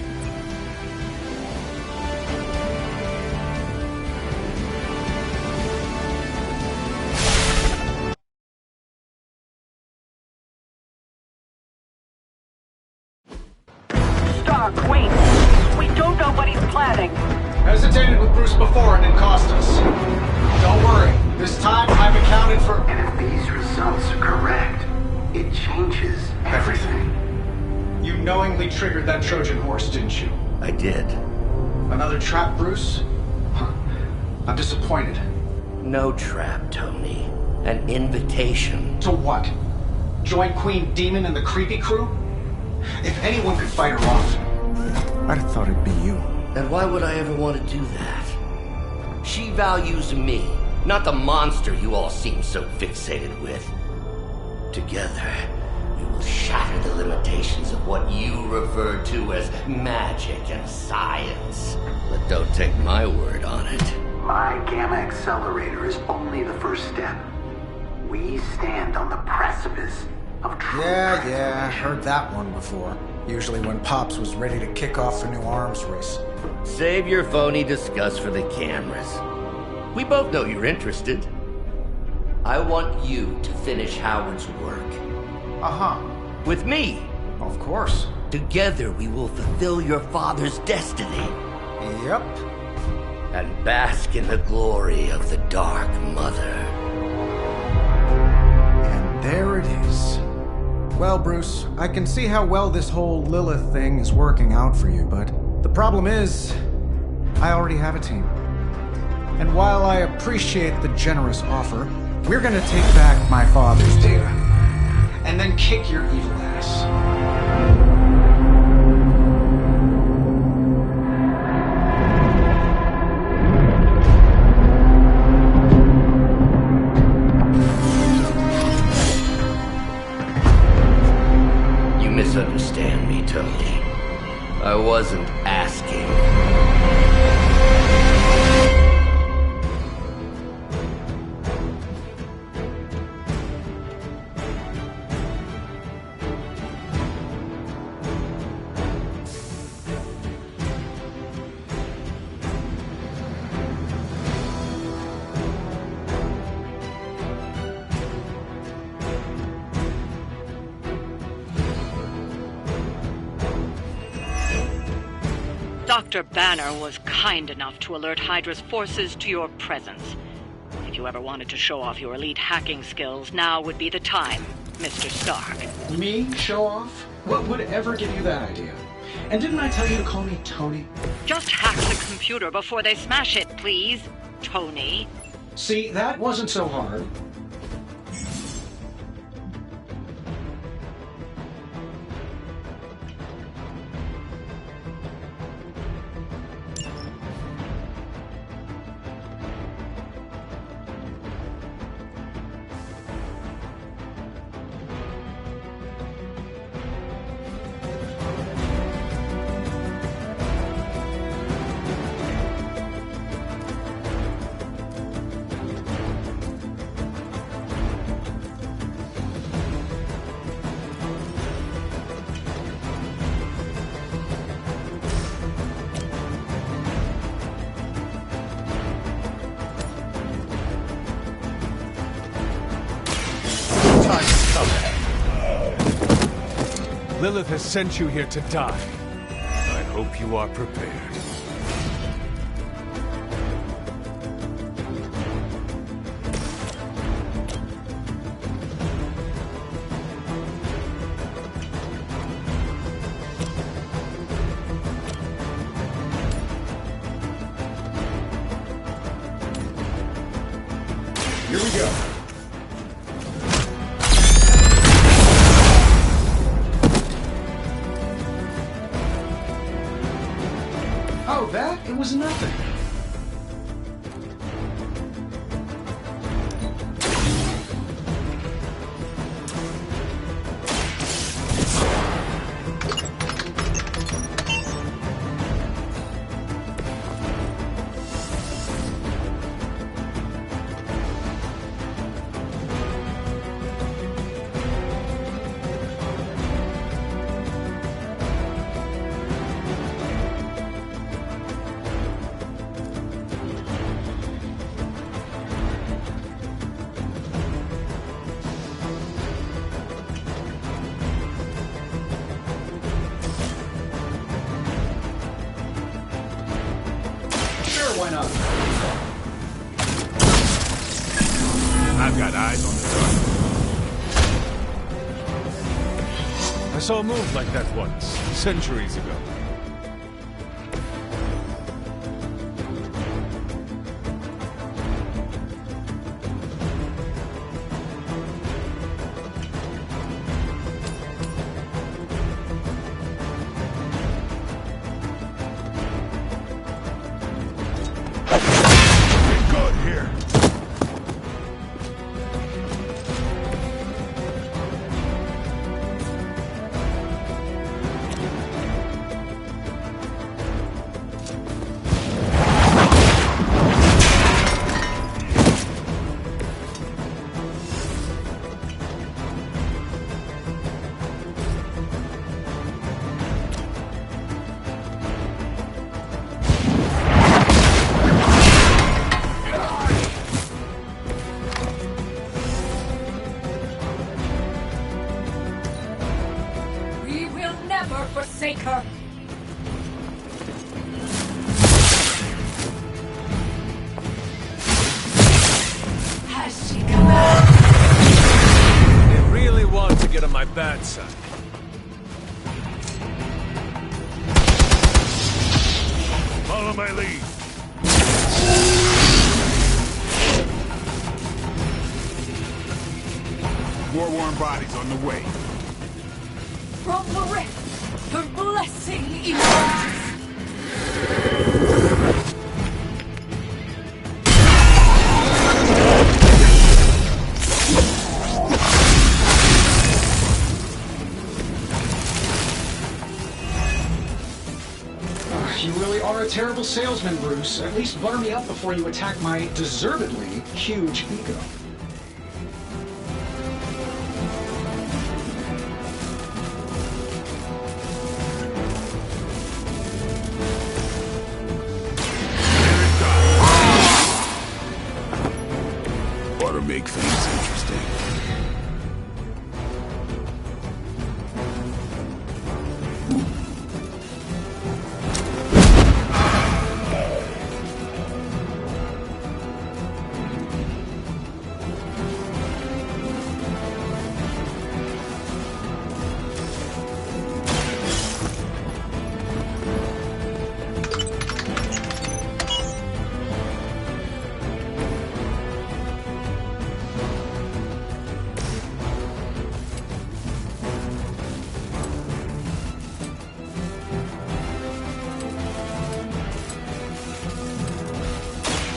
Stark, wait! We don't know what he's planning. Hesitated with Bruce before and it cost us. Don't worry. This time I've accounted for... And if these results are correct, it changes everything. You knowingly triggered that Trojan horse, didn't you? I did. Another trap, Bruce? I'm disappointed. No trap, Tony. An invitation. To what? Join Queen Demon and the creepy crew? If anyone could fight her off, I'd have thought it'd be you. And why would I ever want to do that? She values me, not the monster you all seem so fixated with. Together, we will shatter the limitations of what you refer to as magic and science. But don't take my word on it. My Gamma Accelerator is only the first step. We stand on the precipice of truth. Yeah, heard that one before. Usually when Pops was ready to kick off a new arms race. Save your phony disgust for the cameras. We both know you're interested. I want you to finish Howard's work. Uh-huh. With me. Of course. Together we will fulfill your father's destiny. Yep. And bask in the glory of the Dark Mother. And there it is. Well, Bruce, I can see how well this whole Lilith thing is working out for you, but the problem is, I already have a team. And while I appreciate the generous offer, we're gonna take back my father's data, and then kick your evil ass. Misunderstand me, Tony. I wasn't asking. Dr. Banner was kind enough to alert Hydra's forces to your presence. If you ever wanted to show off your elite hacking skills, now would be the time, Mr. Stark. Me? Show off? What would ever give you that idea? And didn't I tell you to call me Tony? Just hack the computer before they smash it, please, Tony. See, that wasn't so hard. Lilith has sent you here to die. I hope you are prepared. Here we go. Oh, that? It was nothing. Why not? I've got eyes on the target. I saw a move like that once, centuries ago. Forsake her! Has she come out? They really want to get on my bad side. Follow my lead. War worn bodies on the way. From the rift! Her blessing emerges! You really are a terrible salesman, Bruce. At least butter me up before you attack my deservedly huge ego. Make things interesting.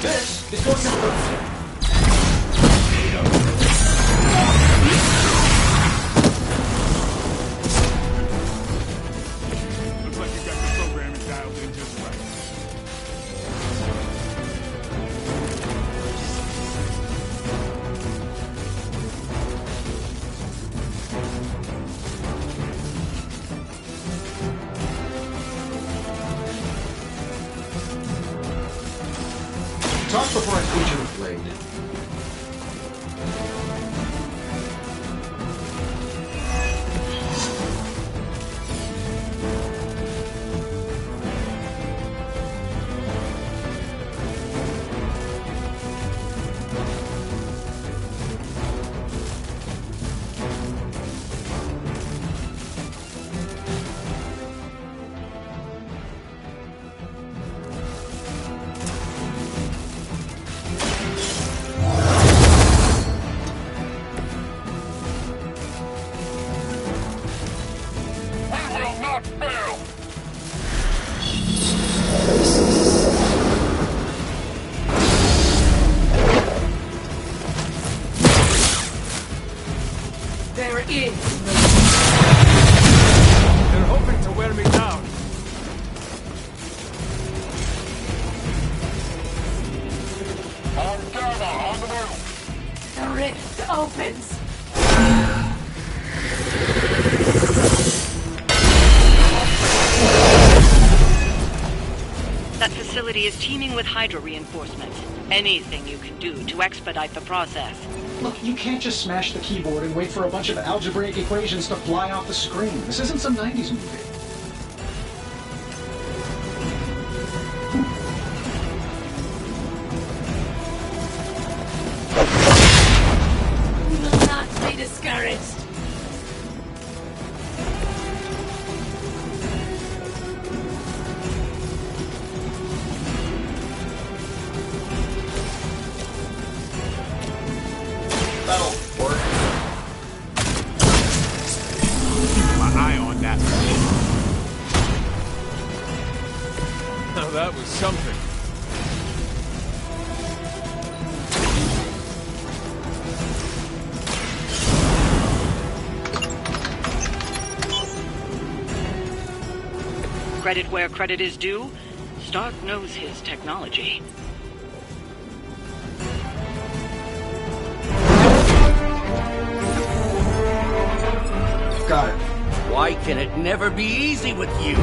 This is going to hurt. Looks like you got the programming dialed in just right. Talk before I feature the blade. There is They're hoping facility is teeming with Hydra reinforcements. Anything you can do to expedite the process. Look, you can't just smash the keyboard and wait for a bunch of algebraic equations to fly off the screen. This isn't some 90s movie. We will not be discouraged. That'll work. Keep my eye on that. Now that was something. Credit where credit is due, Stark knows his technology. Got it. Why can it never be easy with you?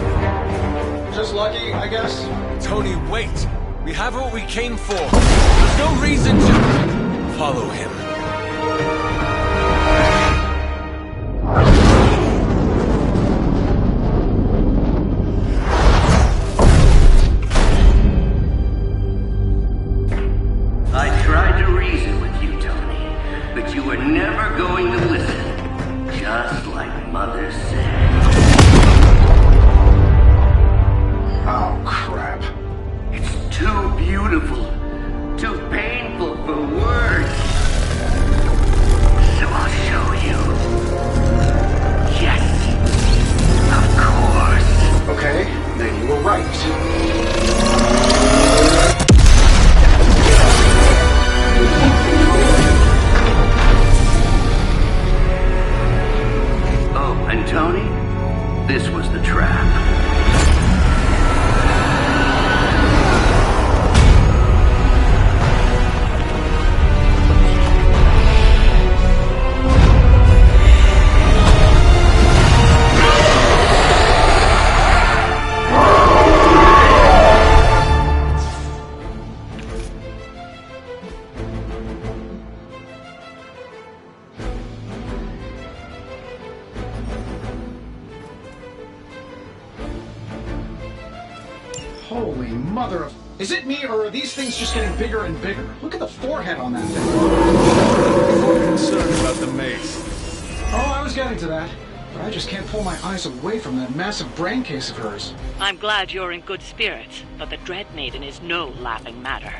Just lucky, I guess. Tony, wait! We have what we came for. There's no reason to follow him. I tried to reason with you, Tony, but you were never going to listen. Just like Mother said. Oh, crap. It's too beautiful, too painful for words. So I'll show you. Yes, of course. Okay, then you were right. Oh, and Tony, this was the trap. Holy mother of... Is it me, or are these things just getting bigger and bigger? Look at the forehead on that thing. More concerned about the mace. Oh, I was getting to that. But I just can't pull my eyes away from that massive brain case of hers. I'm glad you're in good spirits, but the Dread Maiden is no laughing matter.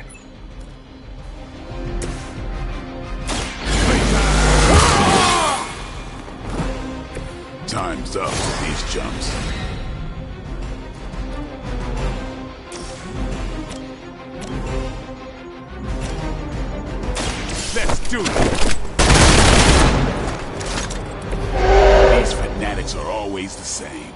Time's up with these jumps. Let's do it! These fanatics are always the same.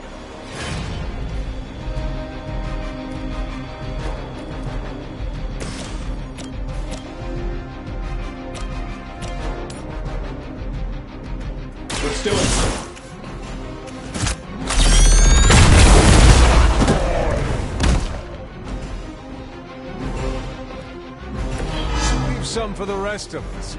Let's do it. Leave some for the rest of us.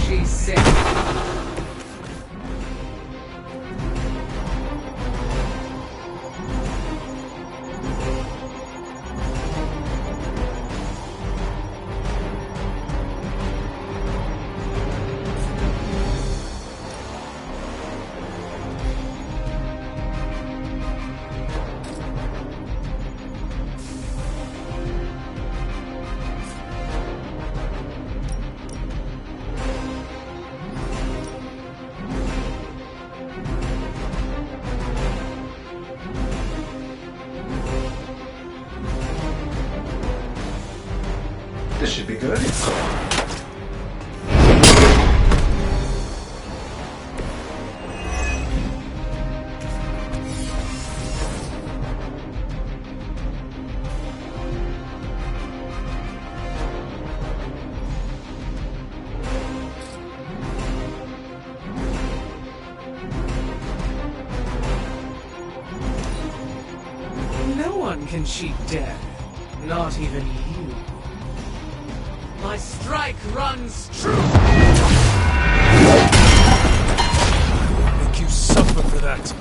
She's sick. This should be good. one can cheat dead. Not even you. My strike runs true! Make you suffer for that.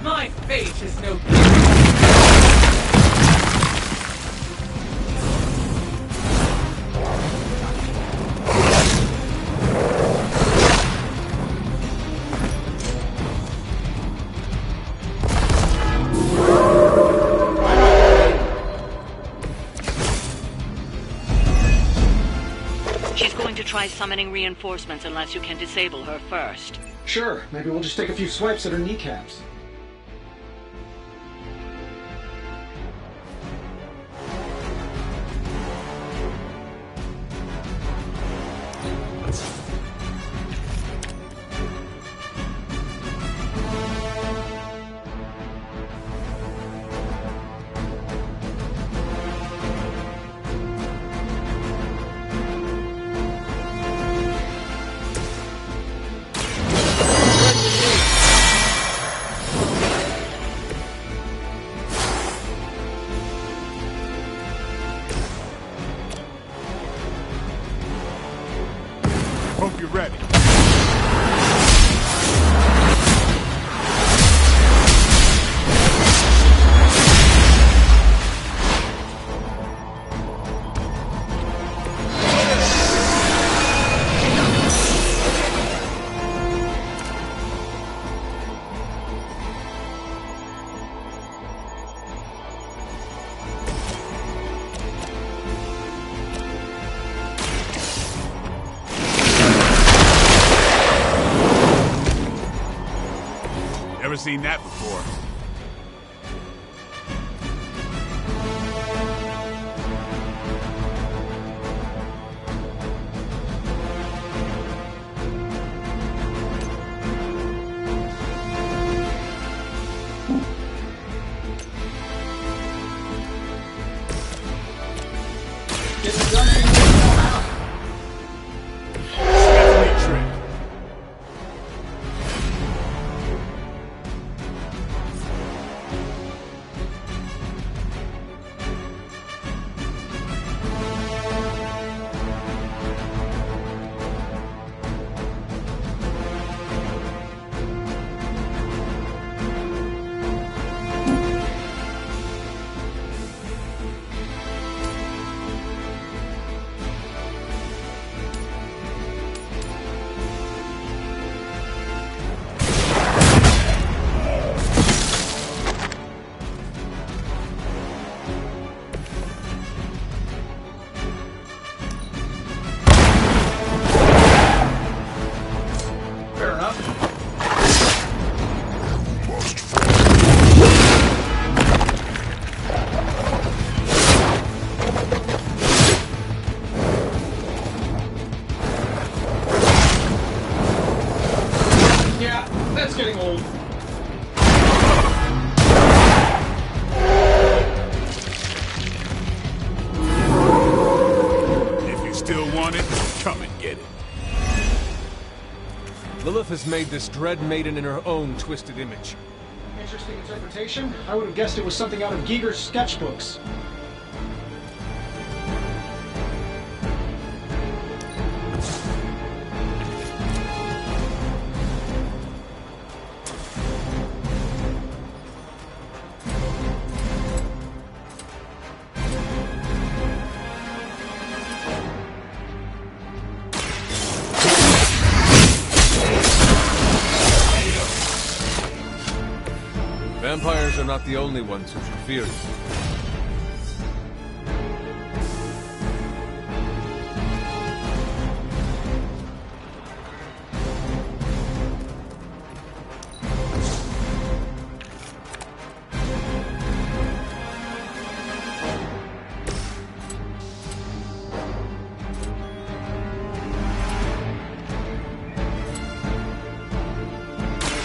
My fate is no She's going to try summoning reinforcements unless you can disable her first. Sure, maybe we'll just take a few swipes at her kneecaps. Hope you're ready. Never seen that before. Stephanie Trick. Fair enough. Yeah, that's getting old. If you still want it, come and get it. Lilith has made this Dread Maiden in her own twisted image. Interesting interpretation. I would have guessed it was something out of Giger's sketchbooks. Vampires are not the only ones who should fear you.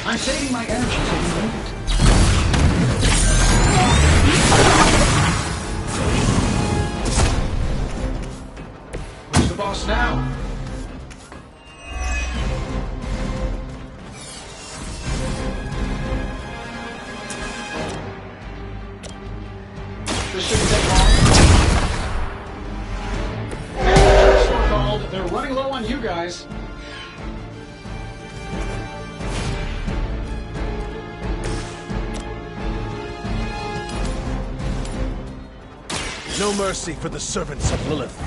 I'm saving my energy so you need it. This shouldn't take long. First one called. They're running low on you guys. No mercy for the servants of Lilith.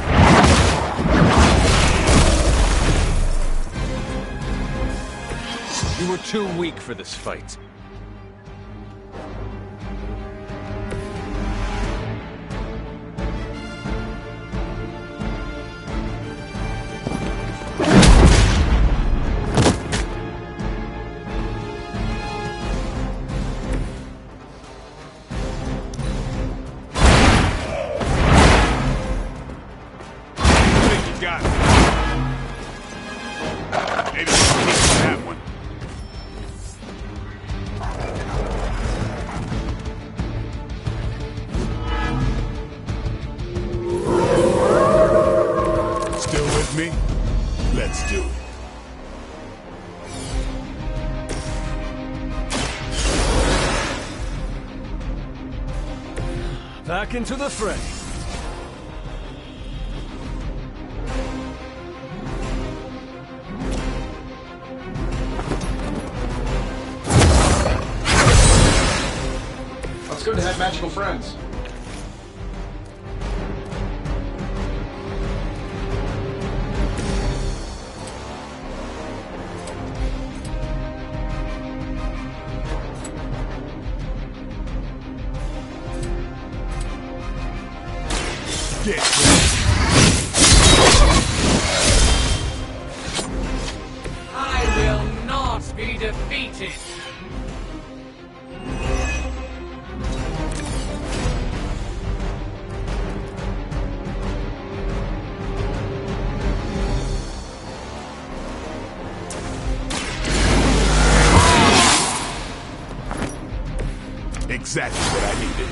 You were too weak for this fight. Back into the fray. It's good to have magical friends. I will not be defeated. Exactly what I needed.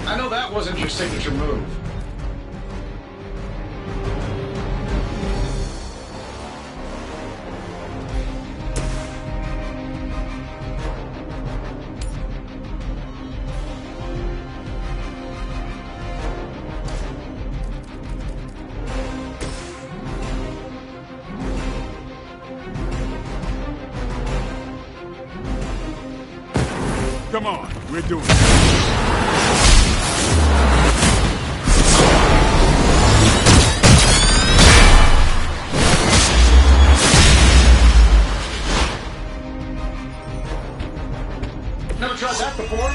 I know that wasn't your signature move. Come on, we're doing it. Never tried that before?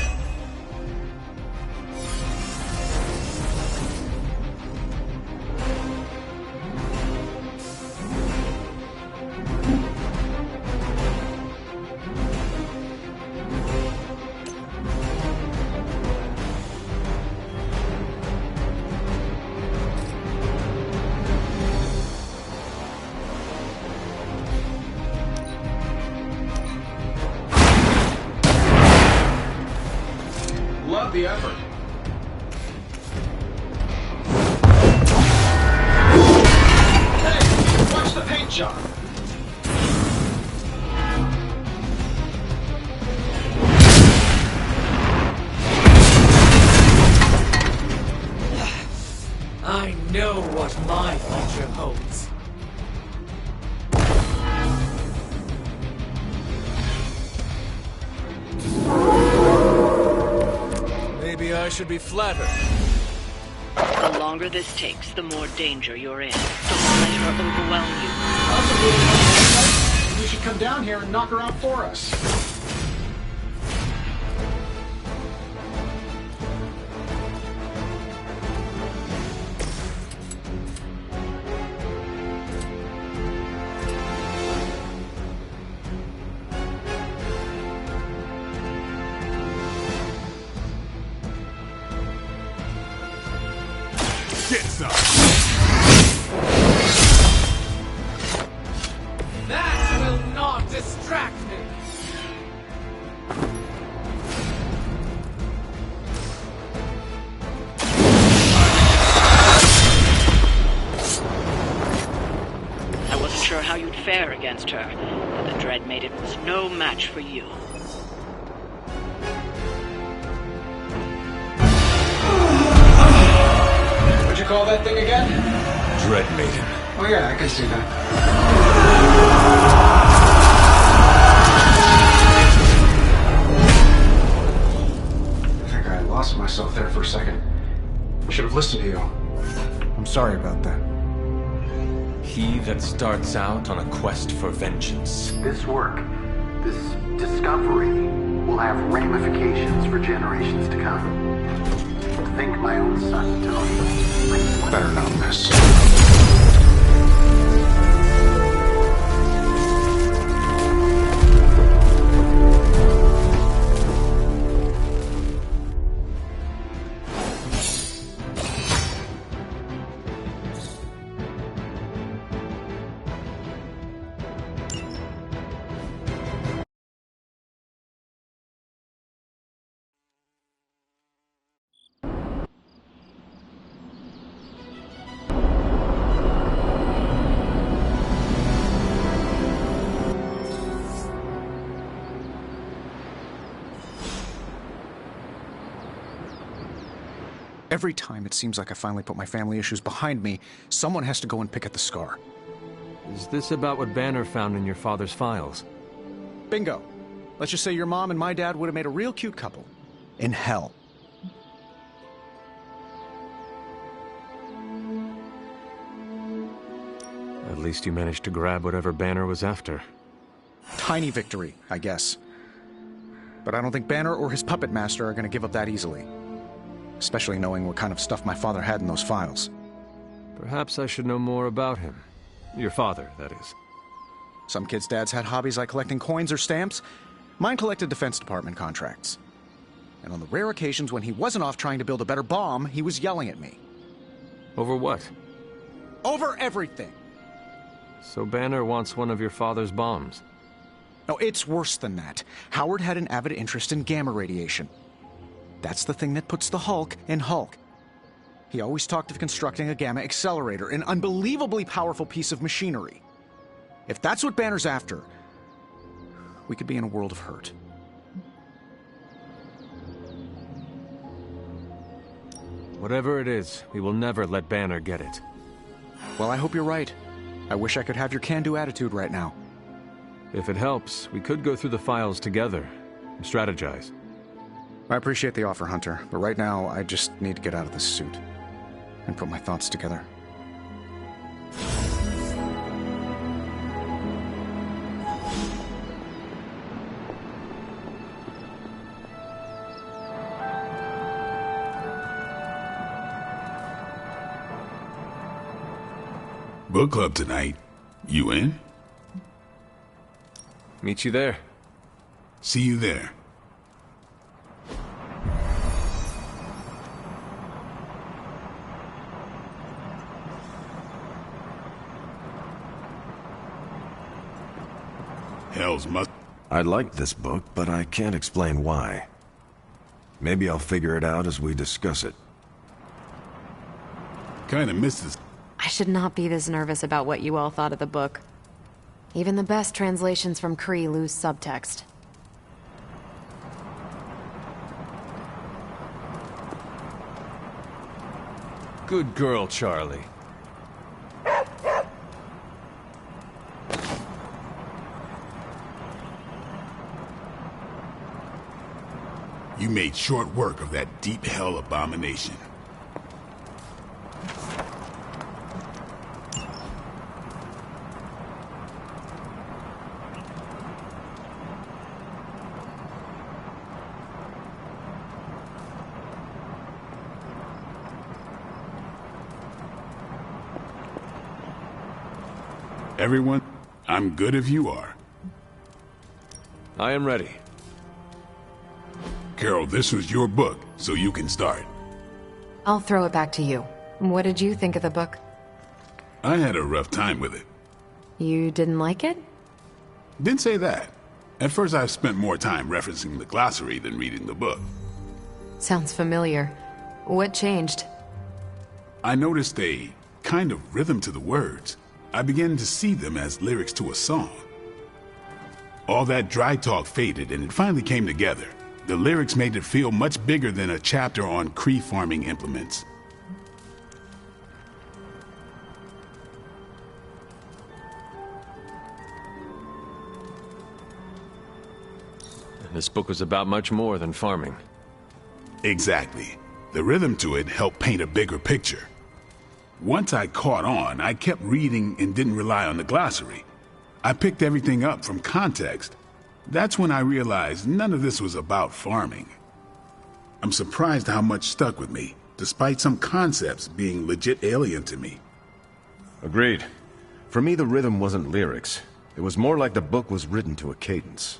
Love the effort. Hey, watch the paint job. I know what my future holds. Maybe I should be flattered. The longer this takes, the more danger you're in. Don't let her overwhelm you. You should come down here and knock her out for us. Get some. That will not distract me. against her, but the Dread Maiden was no match for you. What'd you call that thing again? Dread Maiden. Oh yeah, I can see that. I think I lost myself there for a second. I should have listened to you. I'm sorry about that. He that starts out on a quest for vengeance. This work, this discovery, will have ramifications for generations to come. Think my own son, Tony. Better not miss. Every time it seems like I finally put my family issues behind me, someone has to go and pick at the scar. Is this about what Banner found in your father's files? Bingo. Let's just say your mom and my dad would have made a real cute couple. In hell. At least you managed to grab whatever Banner was after. Tiny victory, I guess. But I don't think Banner or his puppet master are going to give up that easily. Especially knowing what kind of stuff my father had in those files. Perhaps I should know more about him. Your father, that is. Some kids' dads had hobbies like collecting coins or stamps. Mine collected Defense Department contracts. And on the rare occasions when he wasn't off trying to build a better bomb, he was yelling at me. Over what? Over everything! So Banner wants one of your father's bombs? No, it's worse than that. Howard had an avid interest in gamma radiation. That's the thing that puts the Hulk in Hulk. He always talked of constructing a gamma accelerator, an unbelievably powerful piece of machinery. If that's what Banner's after, we could be in a world of hurt. Whatever it is, we will never let Banner get it. Well, I hope you're right. I wish I could have your can-do attitude right now. If it helps, we could go through the files together and strategize. I appreciate the offer, Hunter, but right now I just need to get out of this suit and put my thoughts together. Book club tonight. You in? Meet you there. See you there. Hell's must. I like this book, but I can't explain why. Maybe I'll figure it out as we discuss it. Kinda misses. I should not be this nervous about what you all thought of the book. Even the best translations from Kree lose subtext. Good girl, Charlie. You made short work of that deep hell abomination. Everyone, I'm good if you are. I am ready. Carol, this was your book, so you can start. I'll throw it back to you. What did you think of the book? I had a rough time with it. You didn't like it? Didn't say that. At first I spent more time referencing the glossary than reading the book. Sounds familiar. What changed? I noticed a kind of rhythm to the words. I began to see them as lyrics to a song. All that dry talk faded and it finally came together. The lyrics made it feel much bigger than a chapter on Kree farming implements. This book was about much more than farming. Exactly. The rhythm to it helped paint a bigger picture. Once I caught on, I kept reading and didn't rely on the glossary. I picked everything up from context. That's when I realized none of this was about farming. I'm surprised how much stuck with me, despite some concepts being legit alien to me. Agreed. For me, the rhythm wasn't lyrics. It was more like the book was written to a cadence.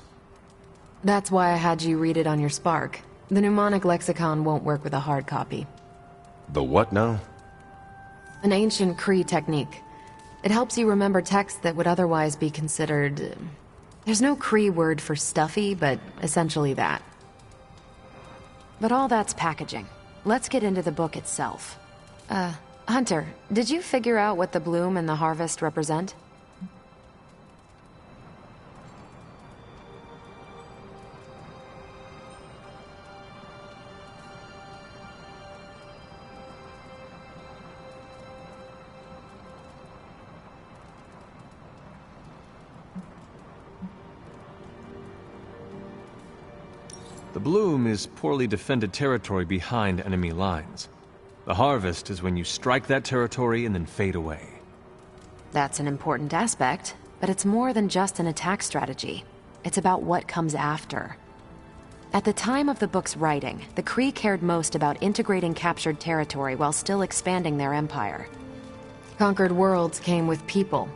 That's why I had you read it on your Spark. The mnemonic lexicon won't work with a hard copy. The what now? An ancient Kree technique. It helps you remember texts that would otherwise be considered... There's no Kree word for stuffy, but essentially that. But all that's packaging. Let's get into the book itself. Hunter, did you figure out what the bloom and the harvest represent? The bloom is poorly defended territory behind enemy lines. The harvest is when you strike that territory and then fade away. That's an important aspect, but it's more than just an attack strategy. It's about what comes after. At the time of the book's writing, the Kree cared most about integrating captured territory while still expanding their empire. Conquered worlds came with people.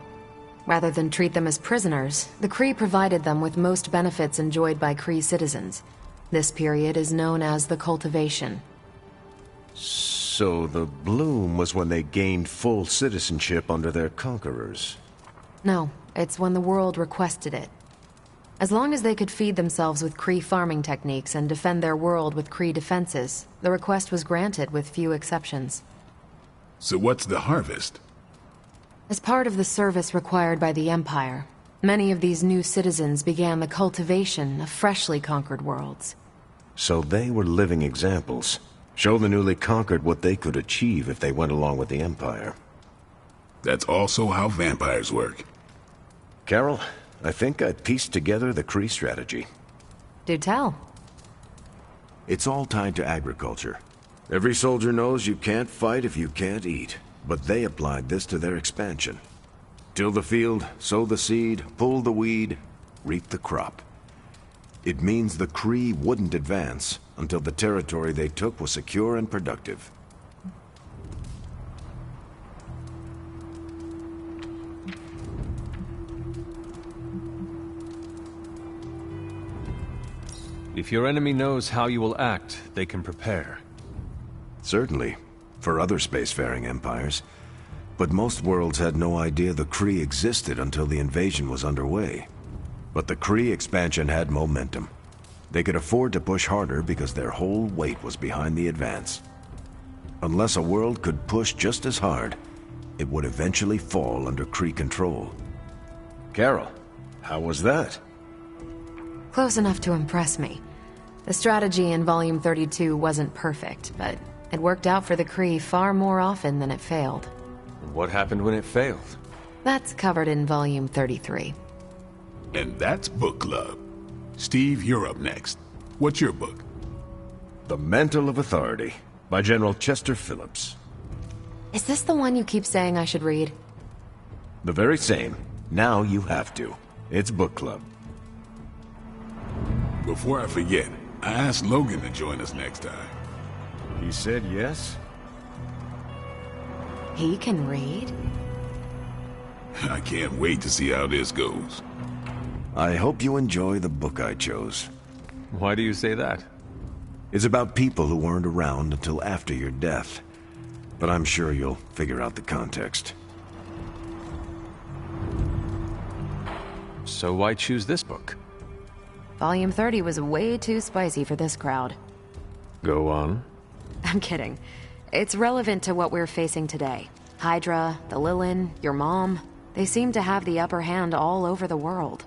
Rather than treat them as prisoners, the Kree provided them with most benefits enjoyed by Kree citizens. This period is known as the Cultivation. So the bloom was when they gained full citizenship under their conquerors? No, it's when the world requested it. As long as they could feed themselves with Kree farming techniques and defend their world with Kree defenses, the request was granted with few exceptions. So what's the harvest? As part of the service required by the Empire, many of these new citizens began the cultivation of freshly conquered worlds. So they were living examples. Show the newly conquered what they could achieve if they went along with the Empire. That's also how vampires work. Carol, I think I pieced together the Kree strategy. Do tell. It's all tied to agriculture. Every soldier knows you can't fight if you can't eat, but they applied this to their expansion. Till the field, sow the seed, pull the weed, reap the crop. It means the Kree wouldn't advance until the territory they took was secure and productive. If your enemy knows how you will act, they can prepare. Certainly, for other spacefaring empires. But most worlds had no idea the Kree existed until the invasion was underway. But the Kree expansion had momentum. They could afford to push harder because their whole weight was behind the advance. Unless a world could push just as hard, it would eventually fall under Kree control. Carol, how was that? Close enough to impress me. The strategy in Volume 32 wasn't perfect, but it worked out for the Kree far more often than it failed. What happened when it failed? That's covered in Volume 33. And that's Book Club. Steve, you're up next. What's your book? The Mantle of Authority, by General Chester Phillips. Is this the one you keep saying I should read? The very same. Now you have to. It's Book Club. Before I forget, I asked Logan to join us next time. He said yes? He can read? I can't wait to see how this goes. I hope you enjoy the book I chose. Why do you say that? It's about people who weren't around until after your death. But I'm sure you'll figure out the context. So why choose this book? Volume 30 was way too spicy for this crowd. Go on. I'm kidding. It's relevant to what we're facing today. Hydra, the Lilin, your mom. They seem to have the upper hand all over the world.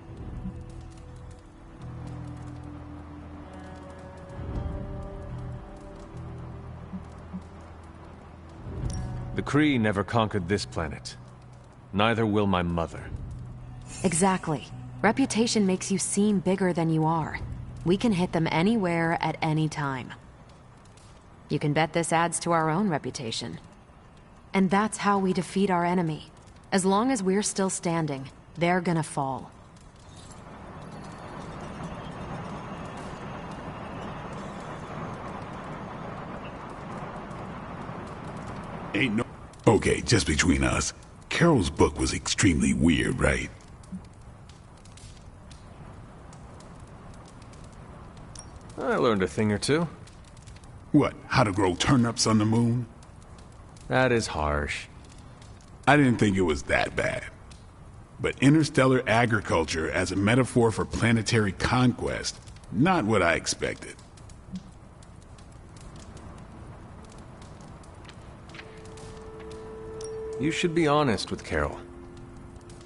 The Kree never conquered this planet. Neither will my mother. Exactly. Reputation makes you seem bigger than you are. We can hit them anywhere at any time. You can bet this adds to our own reputation. And that's how we defeat our enemy. As long as we're still standing, they're gonna fall. Ain't no... Okay, just between us. Carol's book was extremely weird, right? I learned a thing or two. What, how to grow turnips on the moon? That is harsh. I didn't think it was that bad. But interstellar agriculture as a metaphor for planetary conquest, not what I expected. You should be honest with Carol.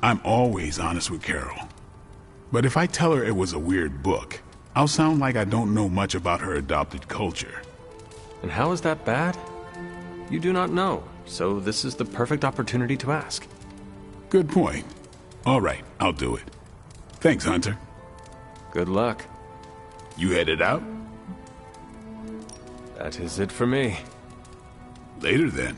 I'm always honest with Carol. But if I tell her it was a weird book, I'll sound like I don't know much about her adopted culture. And how is that bad? You do not know, so this is the perfect opportunity to ask. Good point. All right, I'll do it. Thanks, Hunter. Good luck. You headed out? That is it for me. Later then.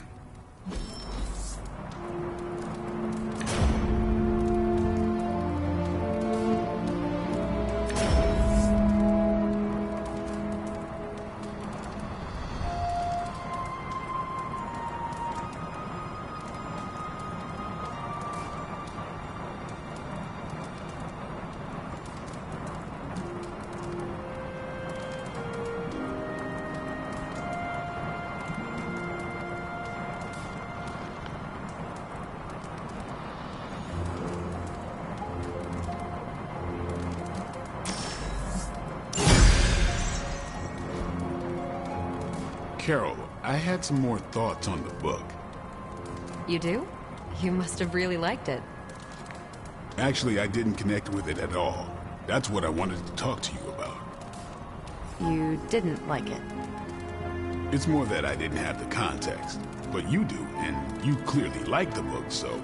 Carol, I had some more thoughts on the book. You do? You must have really liked it. Actually, I didn't connect with it at all. That's what I wanted to talk to you about. You didn't like it? It's more that I didn't have the context. But you do, and you clearly like the book, so...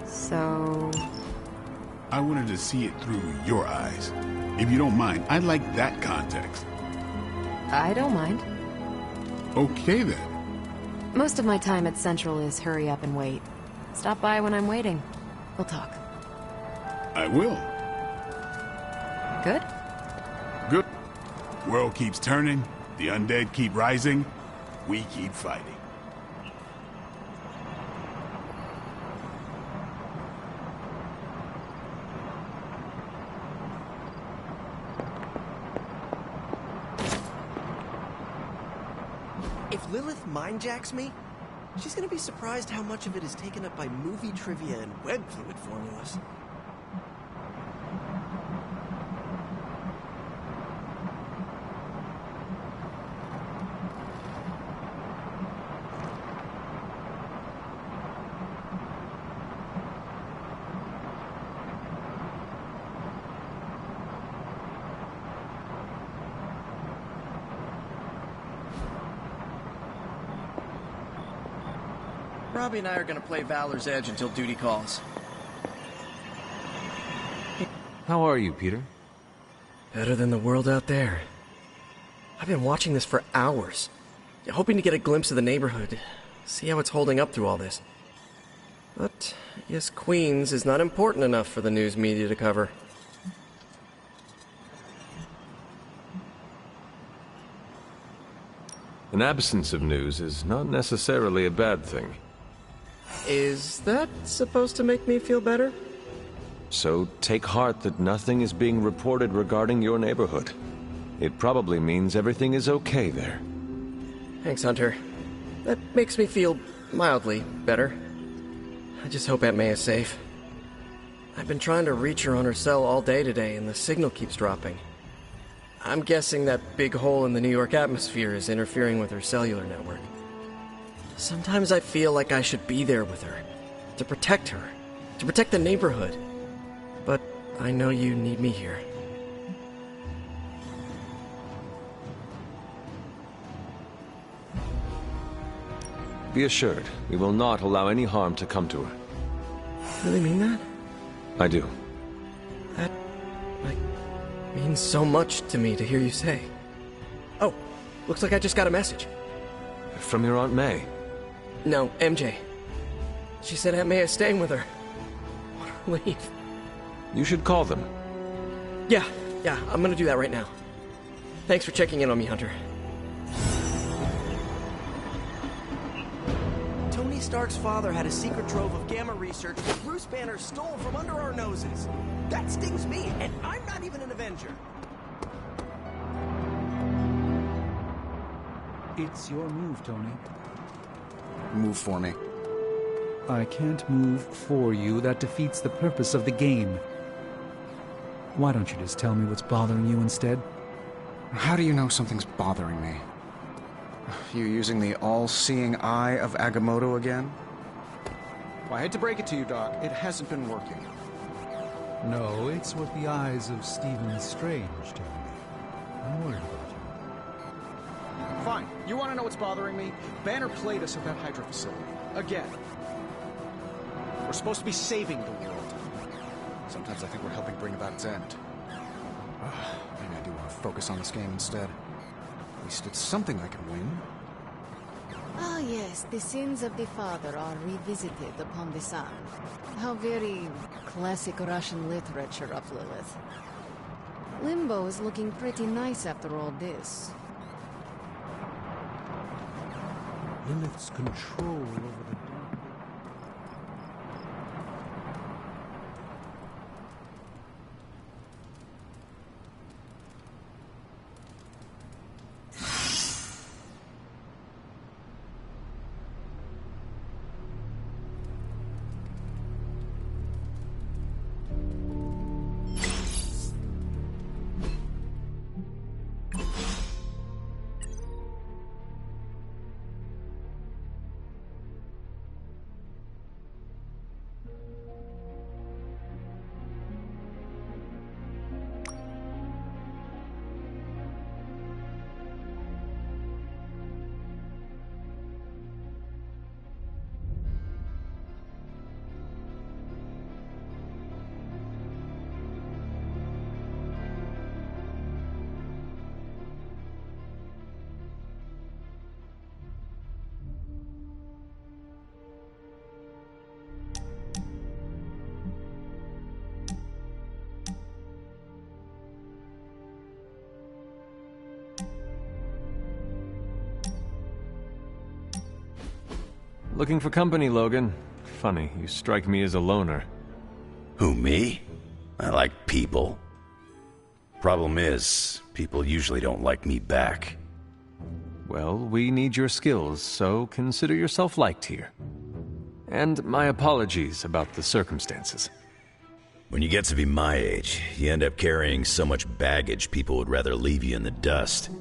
So... I wanted to see it through your eyes. If you don't mind, I'd like that context. I don't mind. Okay, then. Most of my time at Central is hurry up and wait. Stop by when I'm waiting. We'll talk. I will. Good? Good. World keeps turning, the undead keep rising, we keep fighting. If Lilith mindjacks me, she's gonna be surprised how much of it is taken up by movie trivia and web fluid formulas. Robbie and I are gonna play Valor's Edge until duty calls. How are you, Peter? Better than the world out there. I've been watching this for hours, hoping to get a glimpse of the neighborhood, see how it's holding up through all this. But I guess Queens is not important enough for the news media to cover. An absence of news is not necessarily a bad thing. Is that supposed to make me feel better? So take heart that nothing is being reported regarding your neighborhood. It probably means everything is okay there. Thanks, Hunter. That makes me feel mildly better. I just hope Aunt May is safe. I've been trying to reach her on her cell all day today, and the signal keeps dropping. I'm guessing that big hole in the New York atmosphere is interfering with her cellular network. Sometimes I feel like I should be there with her, to protect her, to protect the neighborhood. But I know you need me here. Be assured, we will not allow any harm to come to her. Really mean that? I do. That, means so much to me to hear you say. Oh, looks like I just got a message. From your Aunt May? No, MJ. She said Aunt May is staying with her. What a relief. You should call them. Yeah, I'm gonna do that right now. Thanks for checking in on me, Hunter. Tony Stark's father had a secret trove of gamma research that Bruce Banner stole from under our noses. That stings me, and I'm not even an Avenger. It's your move, Tony. Move for me. I can't move for you. That defeats the purpose of the game. Why don't you just tell me what's bothering you instead? How do you know something's bothering me? You using the all-seeing eye of Agamotto again? Well, I hate to break it to you, Doc. It hasn't been working. No, it's what the eyes of Stephen Strange tell me. I'm worried about you. Fine. You want to know what's bothering me? Banner played us at that Hydra facility. Again. We're supposed to be saving the world. Sometimes I think we're helping bring about its end. Maybe I do want to focus on this game instead. At least it's something I can win. Ah, yes, the sins of the father are revisited upon the son. How very classic Russian literature of Lilith. Limbo is looking pretty nice after all this. Lilith's control over the dark. Looking for company, Logan. Funny, you strike me as a loner. Who, me? I like people. Problem is, people usually don't like me back. Well, we need your skills, so consider yourself liked here. And my apologies about the circumstances. When you get to be my age, you end up carrying so much baggage people would rather leave you in the dust.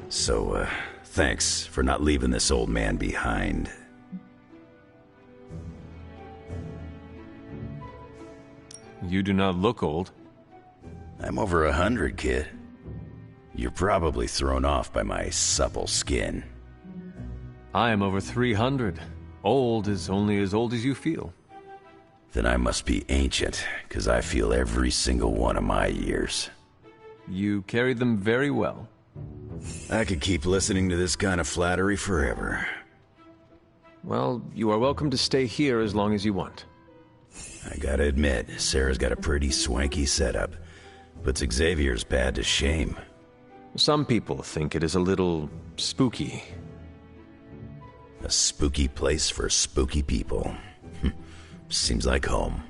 So, thanks for not leaving this old man behind. You do not look old. I'm over 100, kid. You're probably thrown off by my supple skin. I am over 300. Old is only as old as you feel. Then I must be ancient, because I feel every single one of my years. You carried them very well. I could keep listening to this kind of flattery forever. Well, you are welcome to stay here as long as you want. I gotta admit, Sarah's got a pretty swanky setup. Puts Xavier's pad to shame. Some people think it is a little spooky. A spooky place for spooky people. Seems like home.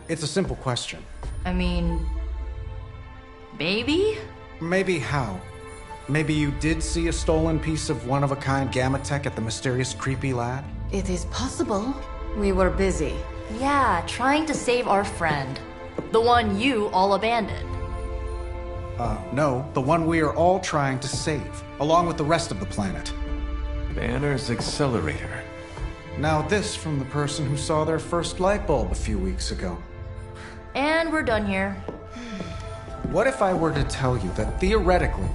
it's a simple question. I mean... maybe? Maybe how? Maybe you did see a stolen piece of one-of-a-kind gamma tech at the mysterious creepy lab? It is possible. We were busy. Yeah, trying to save our friend. The one you all abandoned. No, the one we are all trying to save, along with the rest of the planet. Banner's accelerator. Now this from the person who saw their first light bulb a few weeks ago. And we're done here. What if I were to tell you that theoretically,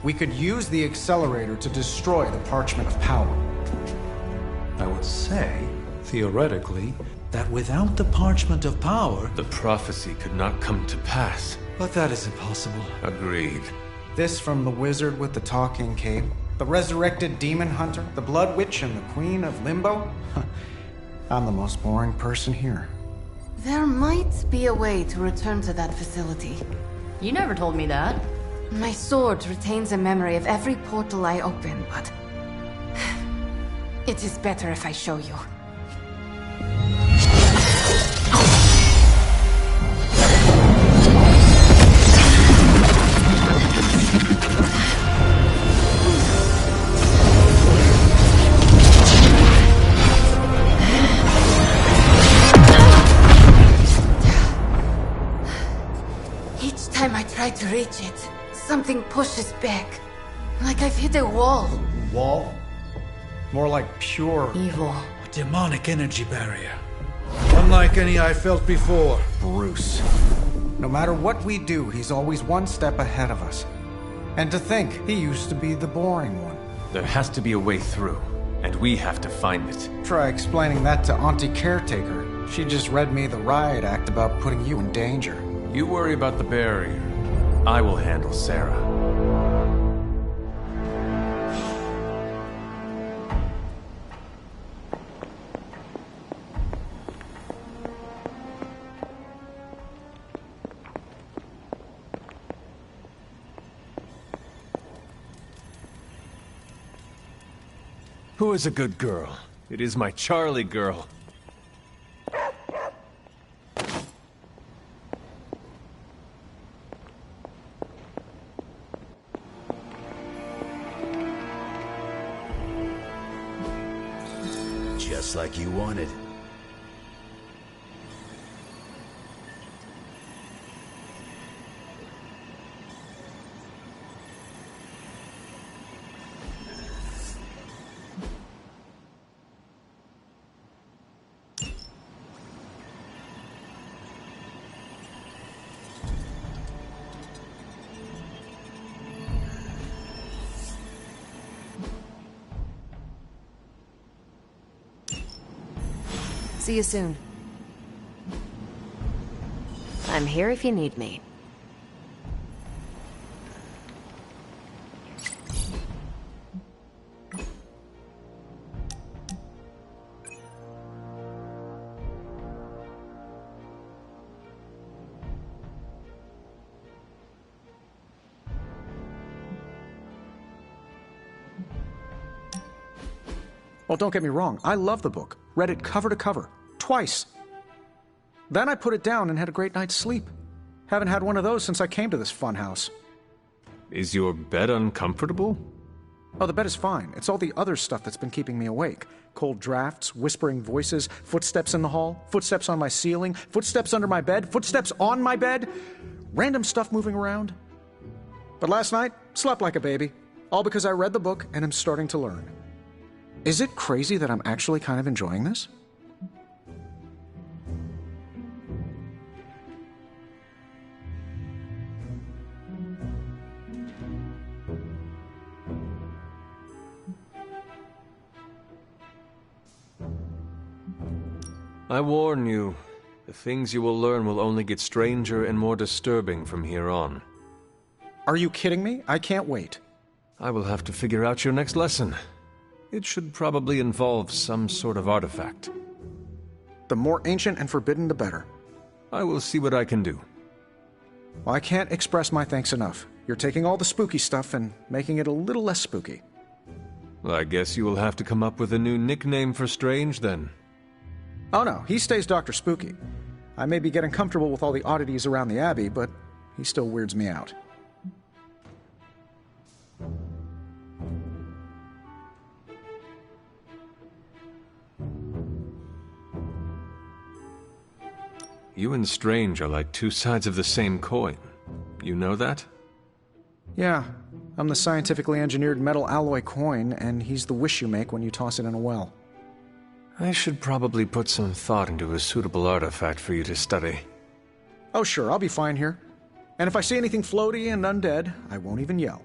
we could use the accelerator to destroy the Parchment of Power? I would say, theoretically, that without the Parchment of Power... the prophecy could not come to pass. But that is impossible. Agreed. This from the wizard with the talking cape, the resurrected demon hunter, the blood witch, and the queen of Limbo? I'm the most boring person here. There might be a way to return to that facility. You never told me that. My sword retains a memory of every portal I open, but... it is better if I show you. Each time I try to reach it, something pushes back. Like I've hit a wall. Wall? More like pure... evil. A demonic energy barrier. Unlike any I felt before. Bruce. No matter what we do, he's always one step ahead of us. And to think, he used to be the boring one. There has to be a way through, and we have to find it. Try explaining that to Auntie Caretaker. She just read me the riot act about putting you in danger. You worry about the barrier. I will handle Sarah. Who is a good girl? It is my Charlie girl. Just like you wanted. See you soon. I'm here if you need me. Well, don't get me wrong, I love the book. Read it cover to cover. Twice. Then I put it down and had a great night's sleep. Haven't had one of those since I came to this fun house. Is your bed uncomfortable? Oh, the bed is fine. It's all the other stuff that's been keeping me awake. Cold drafts, whispering voices, footsteps in the hall, footsteps on my ceiling, footsteps under my bed, footsteps on my bed, random stuff moving around. But last night, slept like a baby. All because I read the book and am starting to learn. Is it crazy that I'm actually kind of enjoying this? I warn you, the things you will learn will only get stranger and more disturbing from here on. Are you kidding me? I can't wait. I will have to figure out your next lesson. It should probably involve some sort of artifact. The more ancient and forbidden, the better. I will see what I can do. Well, I can't express my thanks enough. You're taking all the spooky stuff and making it a little less spooky. Well, I guess you will have to come up with a new nickname for Strange, then. Oh no, he stays Dr. Spooky. I may be getting comfortable with all the oddities around the Abbey, but he still weirds me out. You and Strange are like two sides of the same coin. You know that? Yeah, I'm the scientifically engineered metal alloy coin, and he's the wish you make when you toss it in a well. I should probably put some thought into a suitable artifact for you to study. Oh sure, I'll be fine here. And if I see anything floaty and undead, I won't even yell.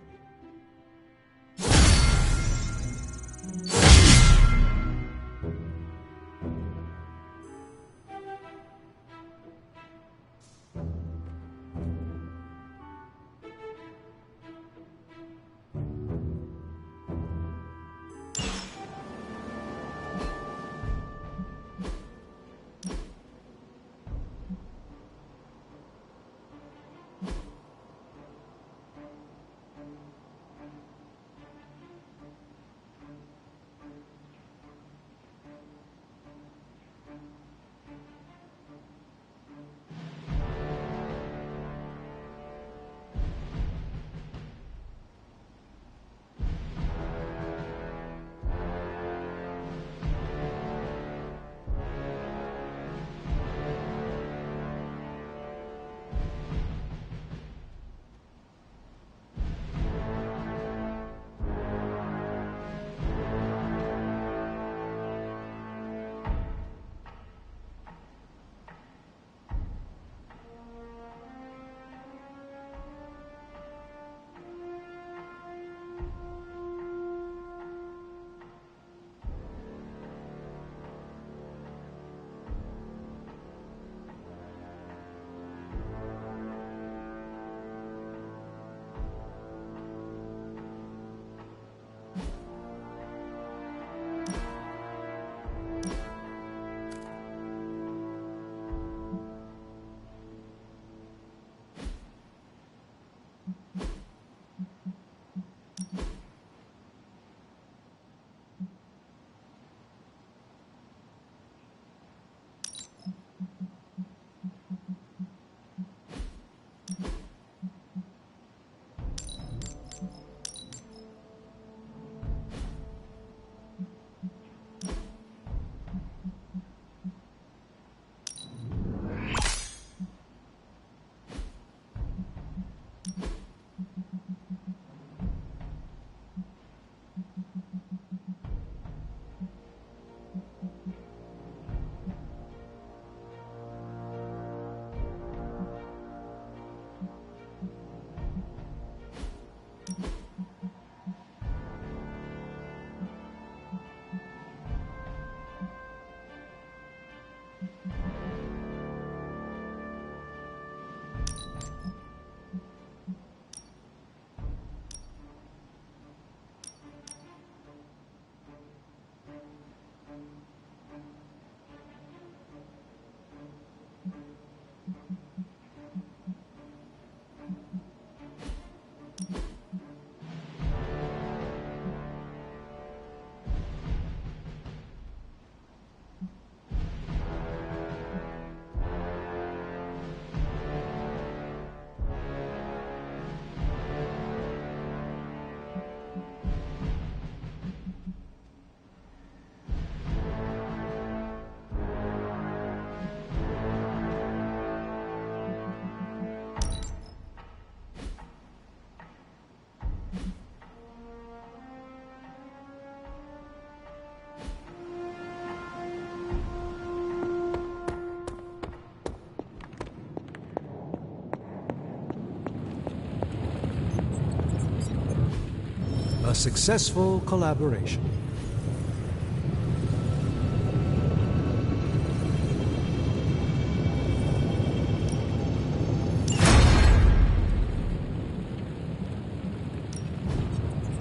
A successful collaboration.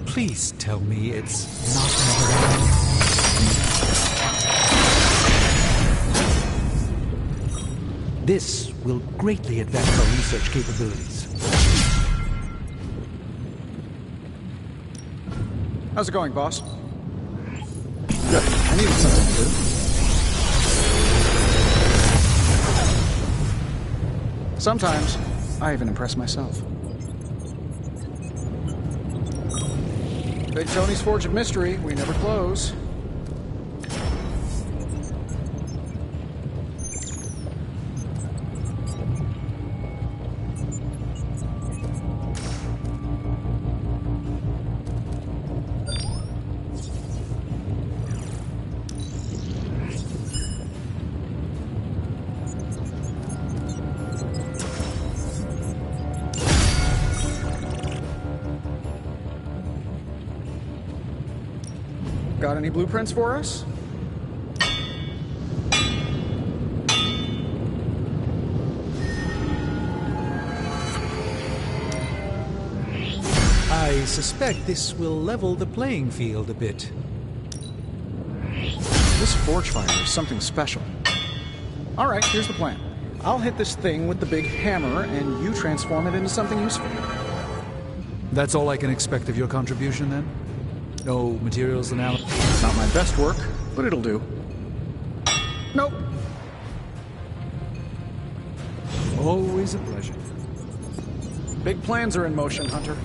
Please tell me it's not never-ending. This will greatly advance our research capabilities. How's it going, boss? Good. I needed something to do. Sometimes, I even impress myself. Big Tony's Forge of Mystery, we never close. Got any blueprints for us? I suspect this will level the playing field a bit. This forge fire is something special. Alright, here's the plan. I'll hit this thing with the big hammer, and you transform it into something useful. That's all I can expect of your contribution, then? No materials analysis? Not my best work, but it'll do. Nope. Always a pleasure. Big plans are in motion, Hunter.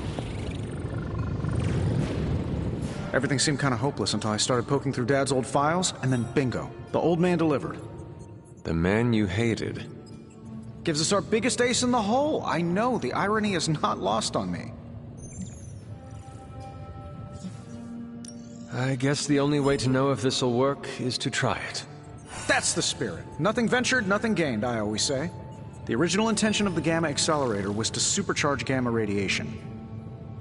Everything seemed kind of hopeless until I started poking through Dad's old files, and then bingo, the old man delivered. The man you hated. Gives us our biggest ace in the hole. I know, the irony is not lost on me. I guess the only way to know if this'll work is to try it. That's the spirit. Nothing ventured, nothing gained, I always say. The original intention of the Gamma Accelerator was to supercharge gamma radiation.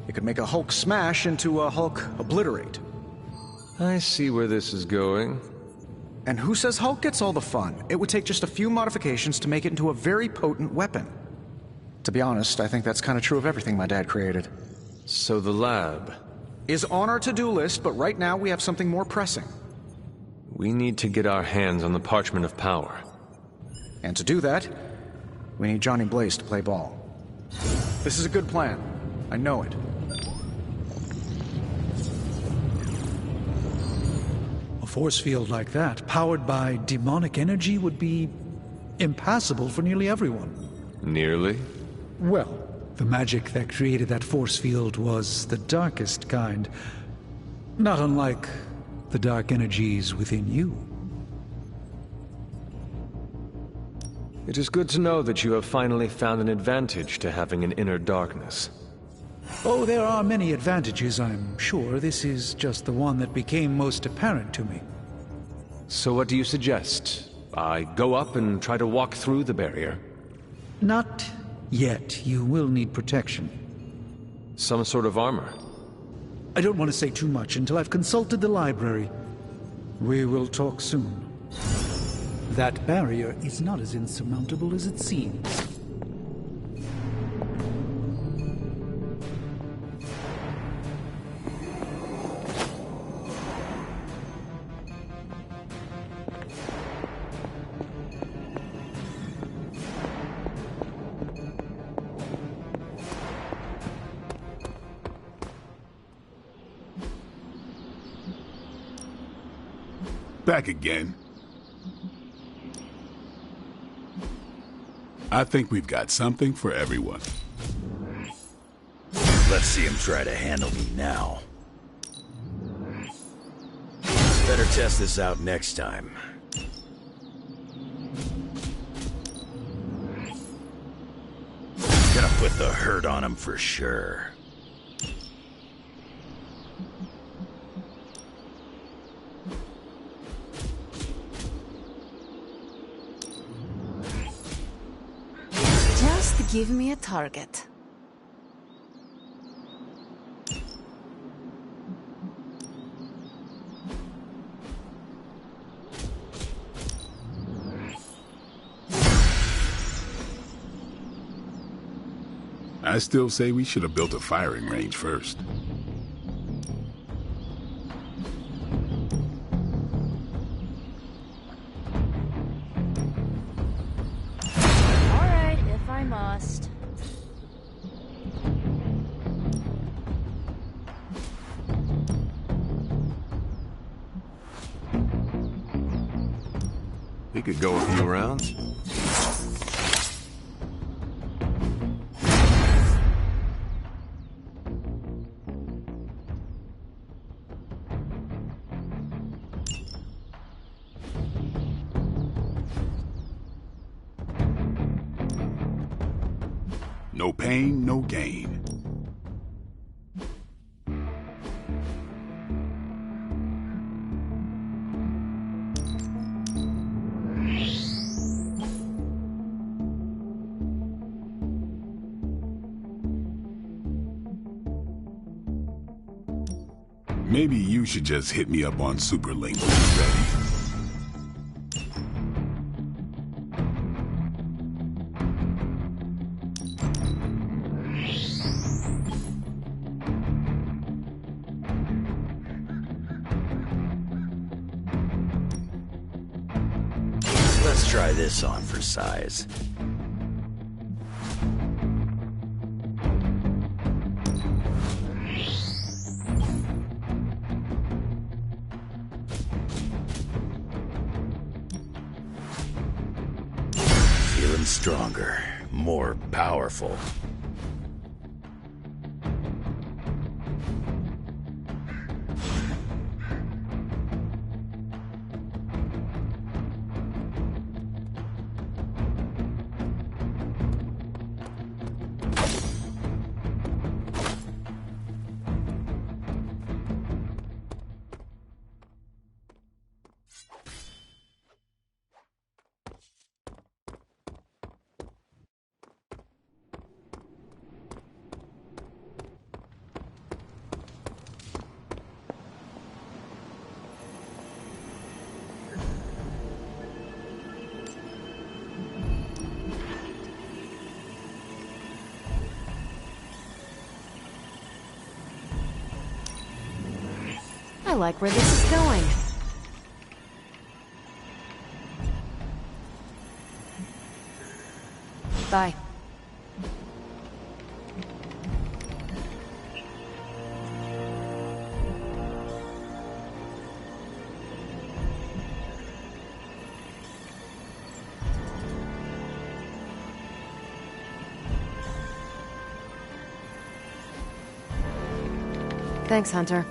It could make a Hulk smash into a Hulk obliterate. I see where this is going. And who says Hulk gets all the fun? It would take just a few modifications to make it into a very potent weapon. To be honest, I think that's kind of true of everything my dad created. So the lab is on our to-do list, but right now we have something more pressing. We need to get our hands on the Parchment of Power. And to do that, we need Johnny Blaze to play ball. This is a good plan. I know it. A force field like that, powered by demonic energy, would be impassable for nearly everyone. Nearly? Well, the magic that created that force field was the darkest kind. Not unlike the dark energies within you. It is good to know that you have finally found an advantage to having an inner darkness. Oh, there are many advantages, I'm sure. This is just the one that became most apparent to me. So what do you suggest? I go up and try to walk through the barrier? Not yet. You will need protection. Some sort of armor? I don't want to say too much until I've consulted the library. We will talk soon. That barrier is not as insurmountable as it seems. Back again. I think we've got something for everyone. Let's see him try to handle me now. Better test this out next time. Gonna put the hurt on him for sure. Just give me a target. I still say we should have built a firing range first. Alright, if I must. We could go a few rounds. No pain, no gain. Maybe you should just hit me up on Superlink when you're ready. Let's try this on for size. Feeling stronger, more powerful. I like where this is going. Bye. Thanks, Hunter.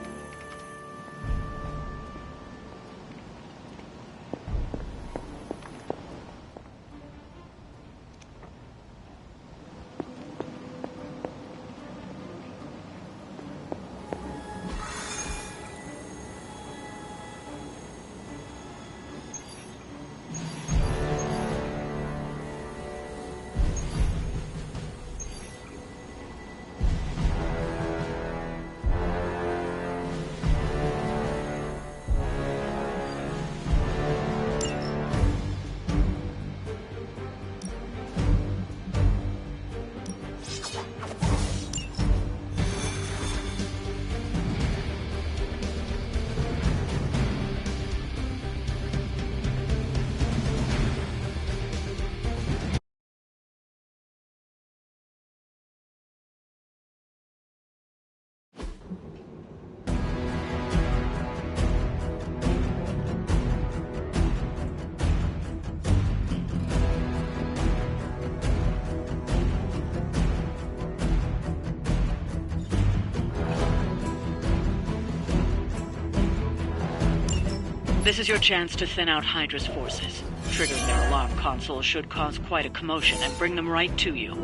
This is your chance to thin out Hydra's forces. Triggering their alarm console should cause quite a commotion and bring them right to you.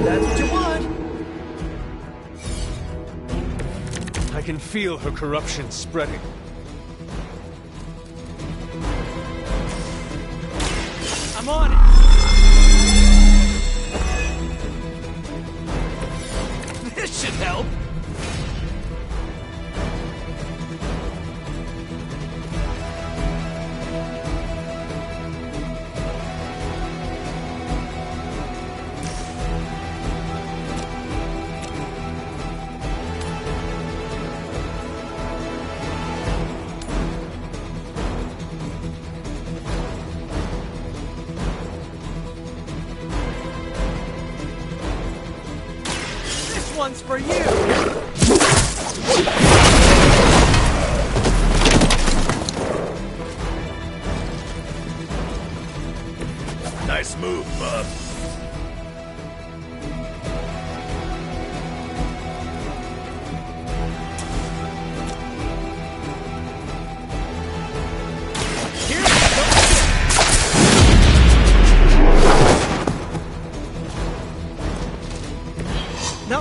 That's what you want! I can feel her corruption spreading. I'm on it! This should help! One's for you! Nice move, bub.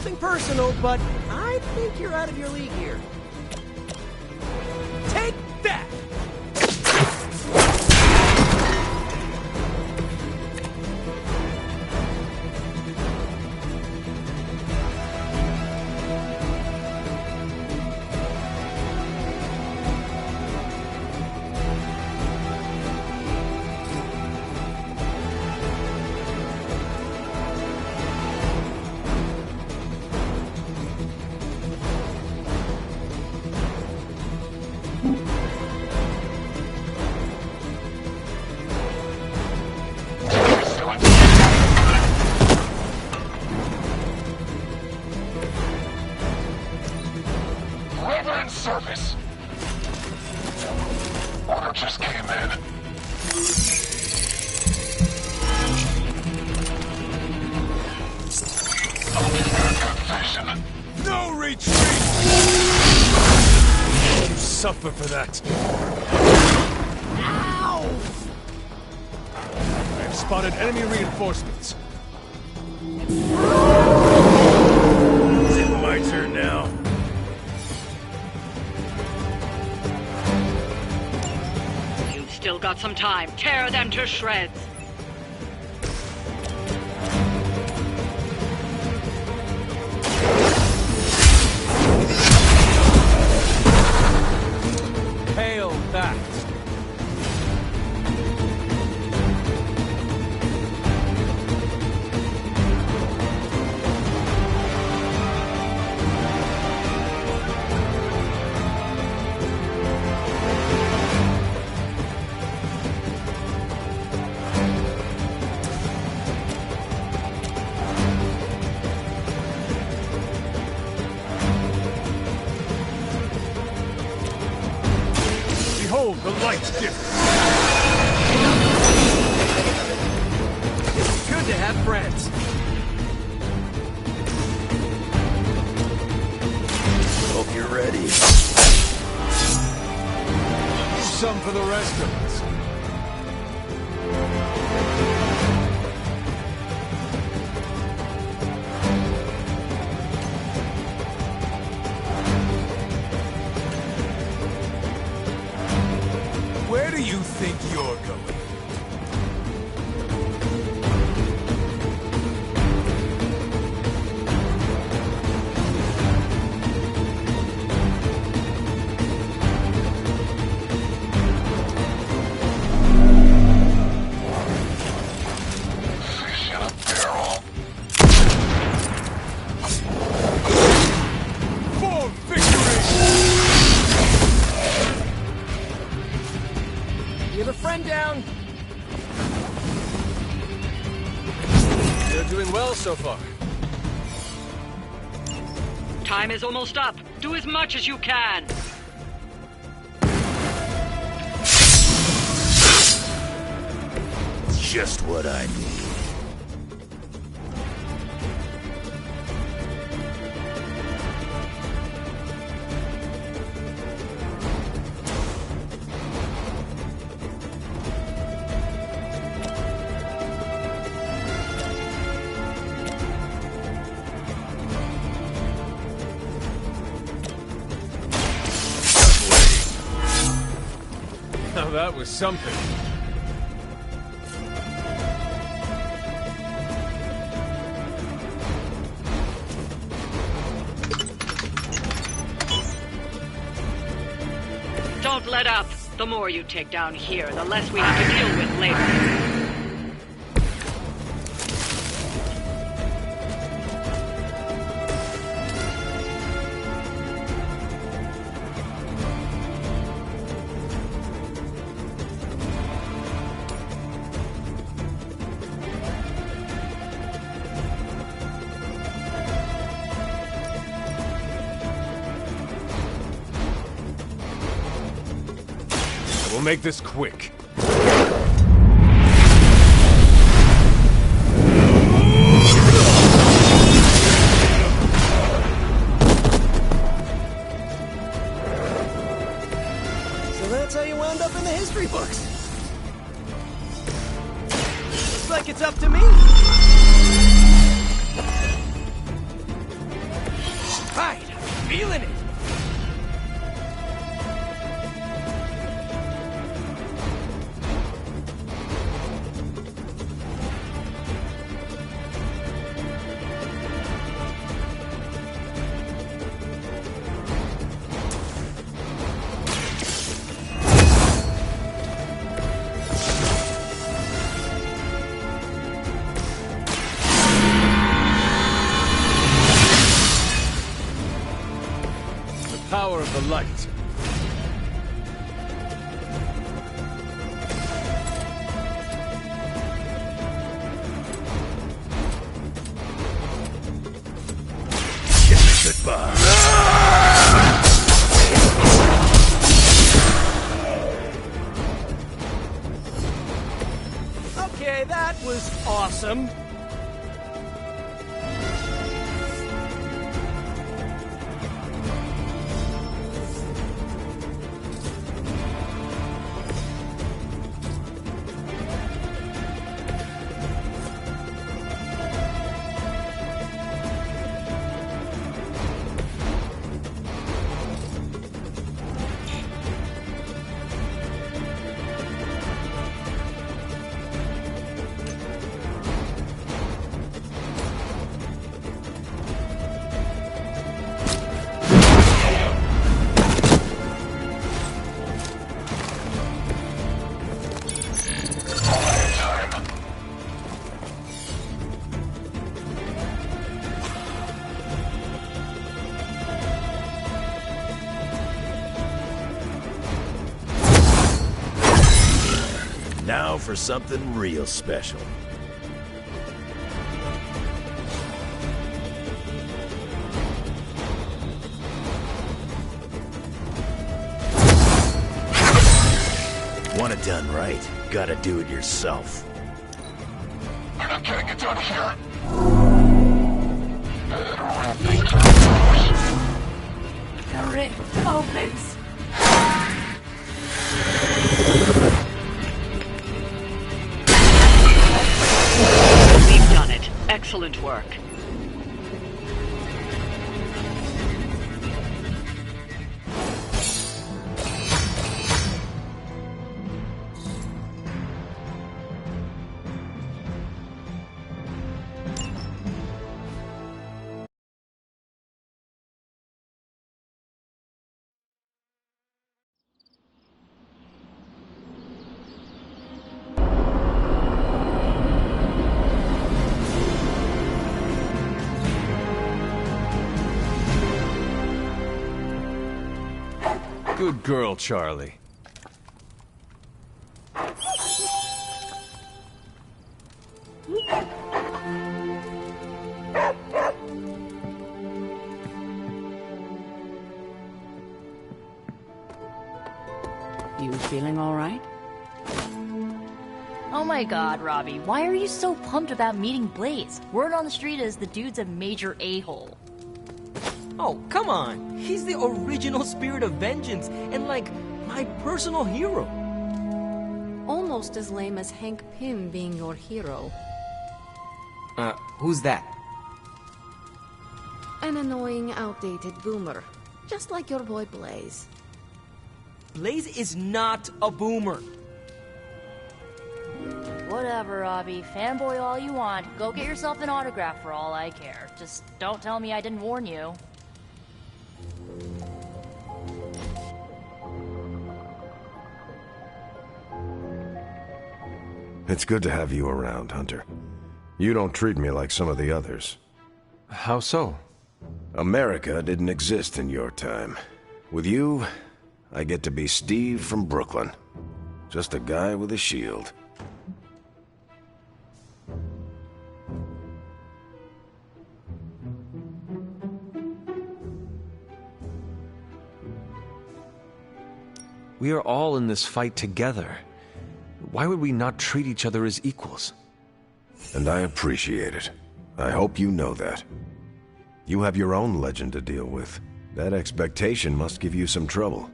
Nothing personal, but I think you're out of your league here. Take that! Service. Order just came in. I'll keep a good vision. No retreat! You suffer for that. Ow! I have spotted enemy reinforcements. Is it my turn now? Still got some time. Tear them to shreds. Hail that. Behold the light gift. Good to have friends. Hope you're ready. Some for the rest of us. Where do you think you're going? Fish in a barrel. For victory! You have a friend down. You're doing well so far. Time is almost up. Do as much as you can. Just what I need. Now that was something. Don't let up. The more you take down here, the less we have to deal with later. We'll make this quick. So that's how you wound up in the history books. Looks like it's up to me. Right, feeling it. Power of the light. Okay, that was awesome. Now for something real special. Want it done right, gotta do it yourself. We're not getting it done here. The rift opens. We've done it. Excellent work. Good girl, Charlie. You feeling all right? Oh my god, Robbie, why are you so pumped about meeting Blaze? Word on the street is the dude's a major a-hole. Oh, come on. He's the original spirit of vengeance and, like, my personal hero. Almost as lame as Hank Pym being your hero. Who's that? An annoying, outdated boomer. Just like your boy Blaze. Blaze is not a boomer. Whatever, Robbie. Fanboy all you want. Go get yourself an autograph for all I care. Just don't tell me I didn't warn you. It's good to have you around, Hunter. You don't treat me like some of the others. How so? America didn't exist in your time. With you, I get to be Steve from Brooklyn. Just a guy with a shield. We are all in this fight together. Why would we not treat each other as equals? And I appreciate it. I hope you know that. You have your own legend to deal with. That expectation must give you some trouble.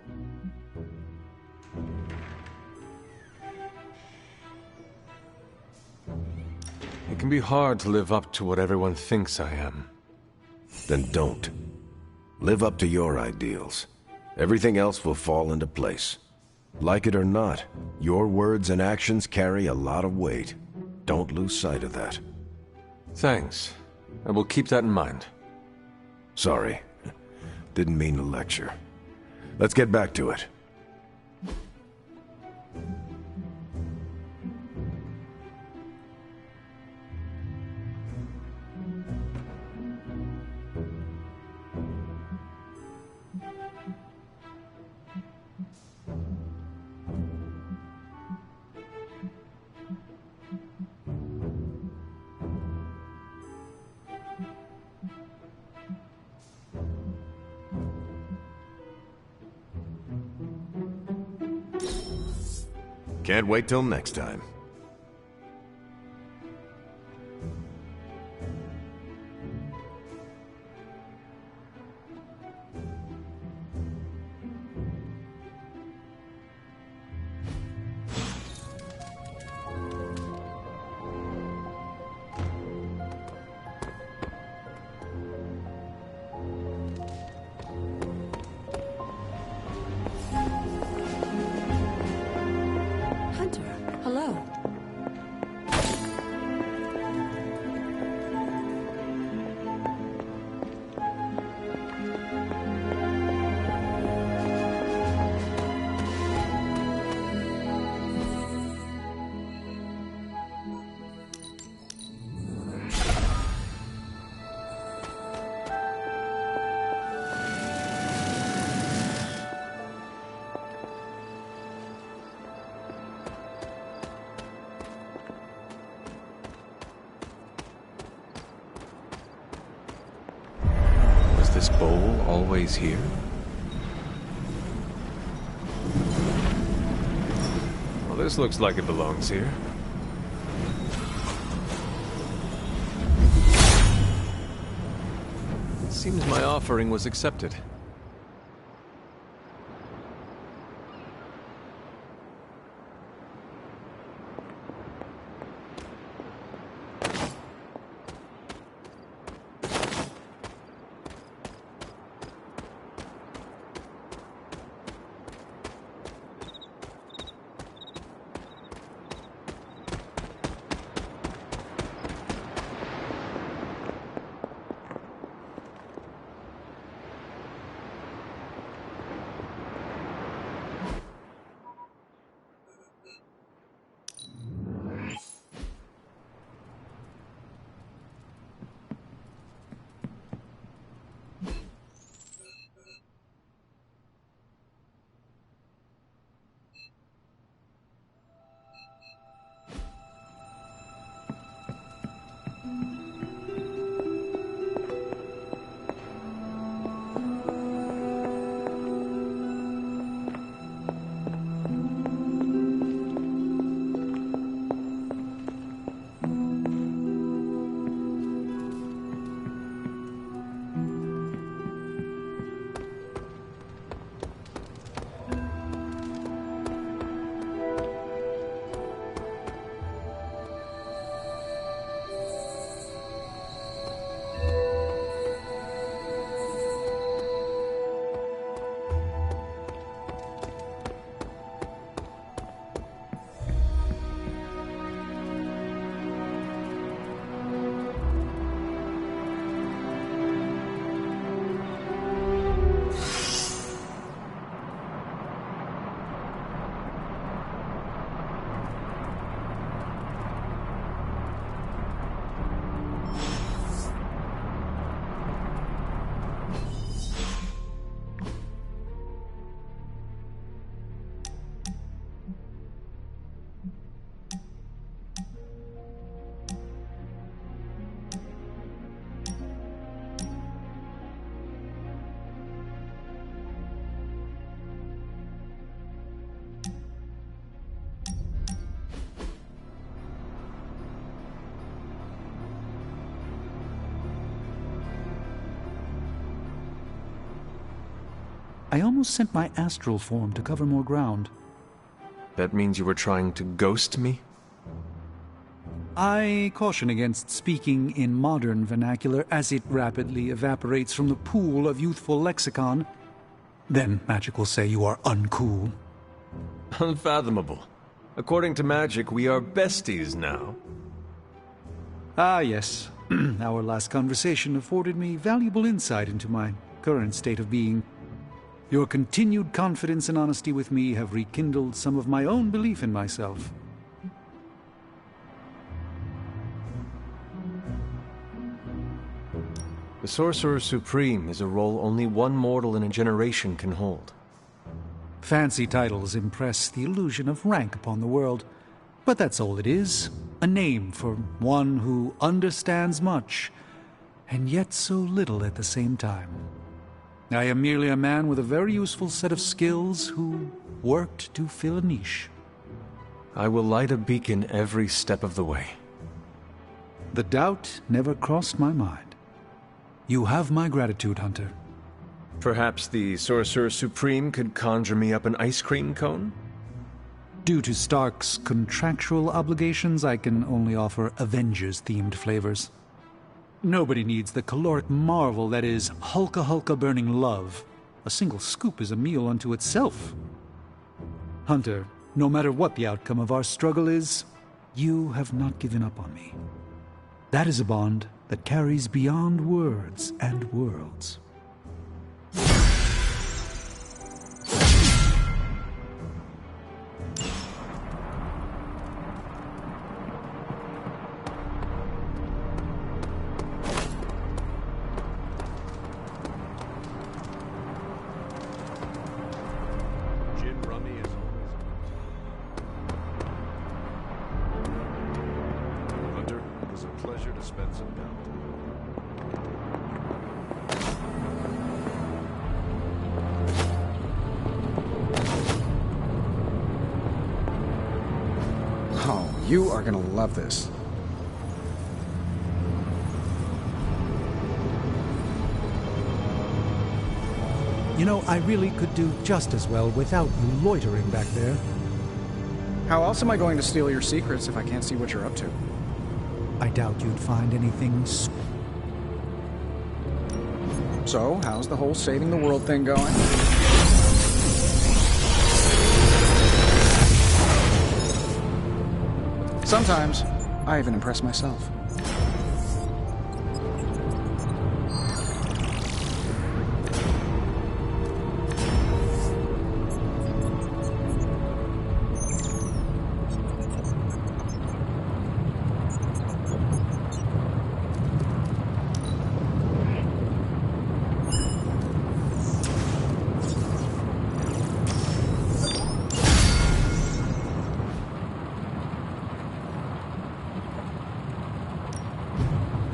It can be hard to live up to what everyone thinks I am. Then don't. Live up to your ideals. Everything else will fall into place. Like it or not, your words and actions carry a lot of weight. Don't lose sight of that. Thanks. I will keep that in mind. Sorry. Didn't mean to lecture. Let's get back to it. Can't wait till next time. Hello. This bowl always here? Well, this looks like it belongs here. It seems my offering was accepted. I almost sent my astral form to cover more ground. That means you were trying to ghost me? I caution against speaking in modern vernacular as it rapidly evaporates from the pool of youthful lexicon. Then magic will say you are uncool. Unfathomable. According to magic, we are besties now. Ah, yes. Our last conversation afforded me valuable insight into my current state of being. Your continued confidence and honesty with me have rekindled some of my own belief in myself. The Sorcerer Supreme is a role only one mortal in a generation can hold. Fancy titles impress the illusion of rank upon the world, but that's all it is. A name for one who understands much, and yet so little at the same time. I am merely a man with a very useful set of skills who worked to fill a niche. I will light a beacon every step of the way. The doubt never crossed my mind. You have my gratitude, Hunter. Perhaps the Sorcerer Supreme could conjure me up an ice cream cone? Due to Stark's contractual obligations, I can only offer Avengers-themed flavors. Nobody needs the caloric marvel that is Hulka burning love. A single scoop is a meal unto itself. Hunter, no matter what the outcome of our struggle is, you have not given up on me. That is a bond that carries beyond words and worlds. Gin rummy is always Hunter, it was a pleasure to spend some downtime. Oh, you are gonna love this. You know, I really could do just as well without you loitering back there. How else am I going to steal your secrets if I can't see what you're up to? I doubt you'd find anything. So, how's the whole saving the world thing going? Sometimes, I even impress myself.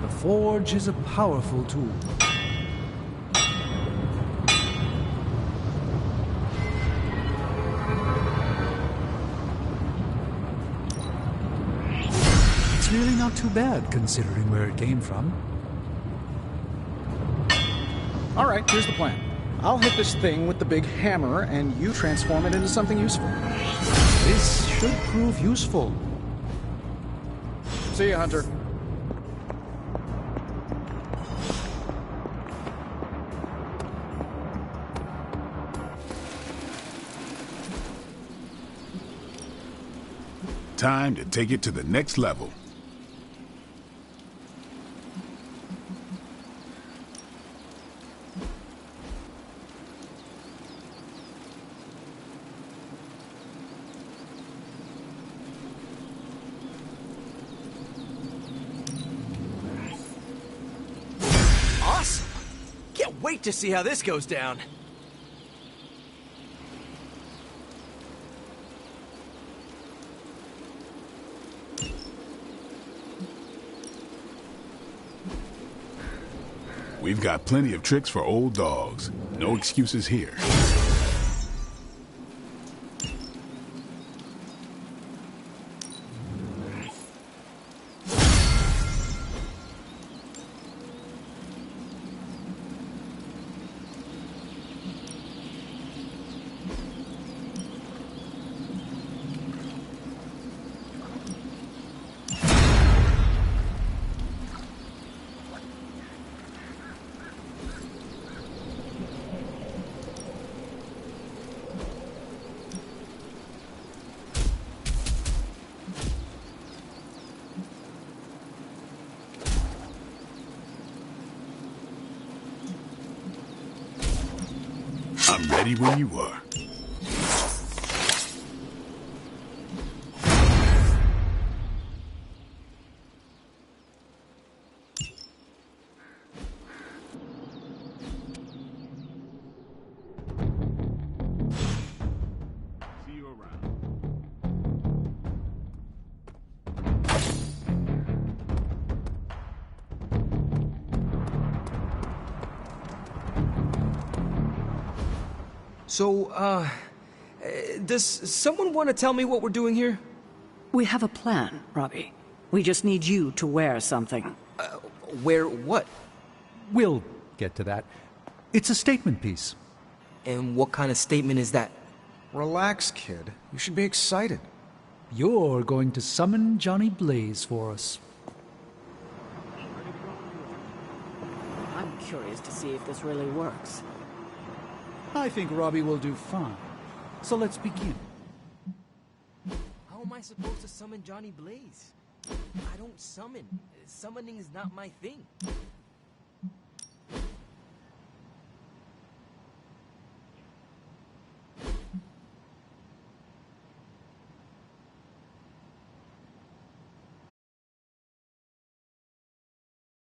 The Forge is a powerful tool. It's really not too bad, considering where it came from. Alright, here's the plan. I'll hit this thing with the big hammer, and you transform it into something useful. This should prove useful. See ya, Hunter. Time to take it to the next level. Awesome! Can't wait to see how this goes down. We've got plenty of tricks for old dogs. No excuses here. Ready when you are. So, does someone want to tell me what we're doing here? We have a plan, Robbie. We just need you to wear something. Wear what? We'll get to that. It's a statement piece. And what kind of statement is that? Relax, kid. You should be excited. You're going to summon Johnny Blaze for us. I'm curious to see if this really works. I think Robbie will do fine. So let's begin. How am I supposed to summon Johnny Blaze? I don't summon. Summoning is not my thing.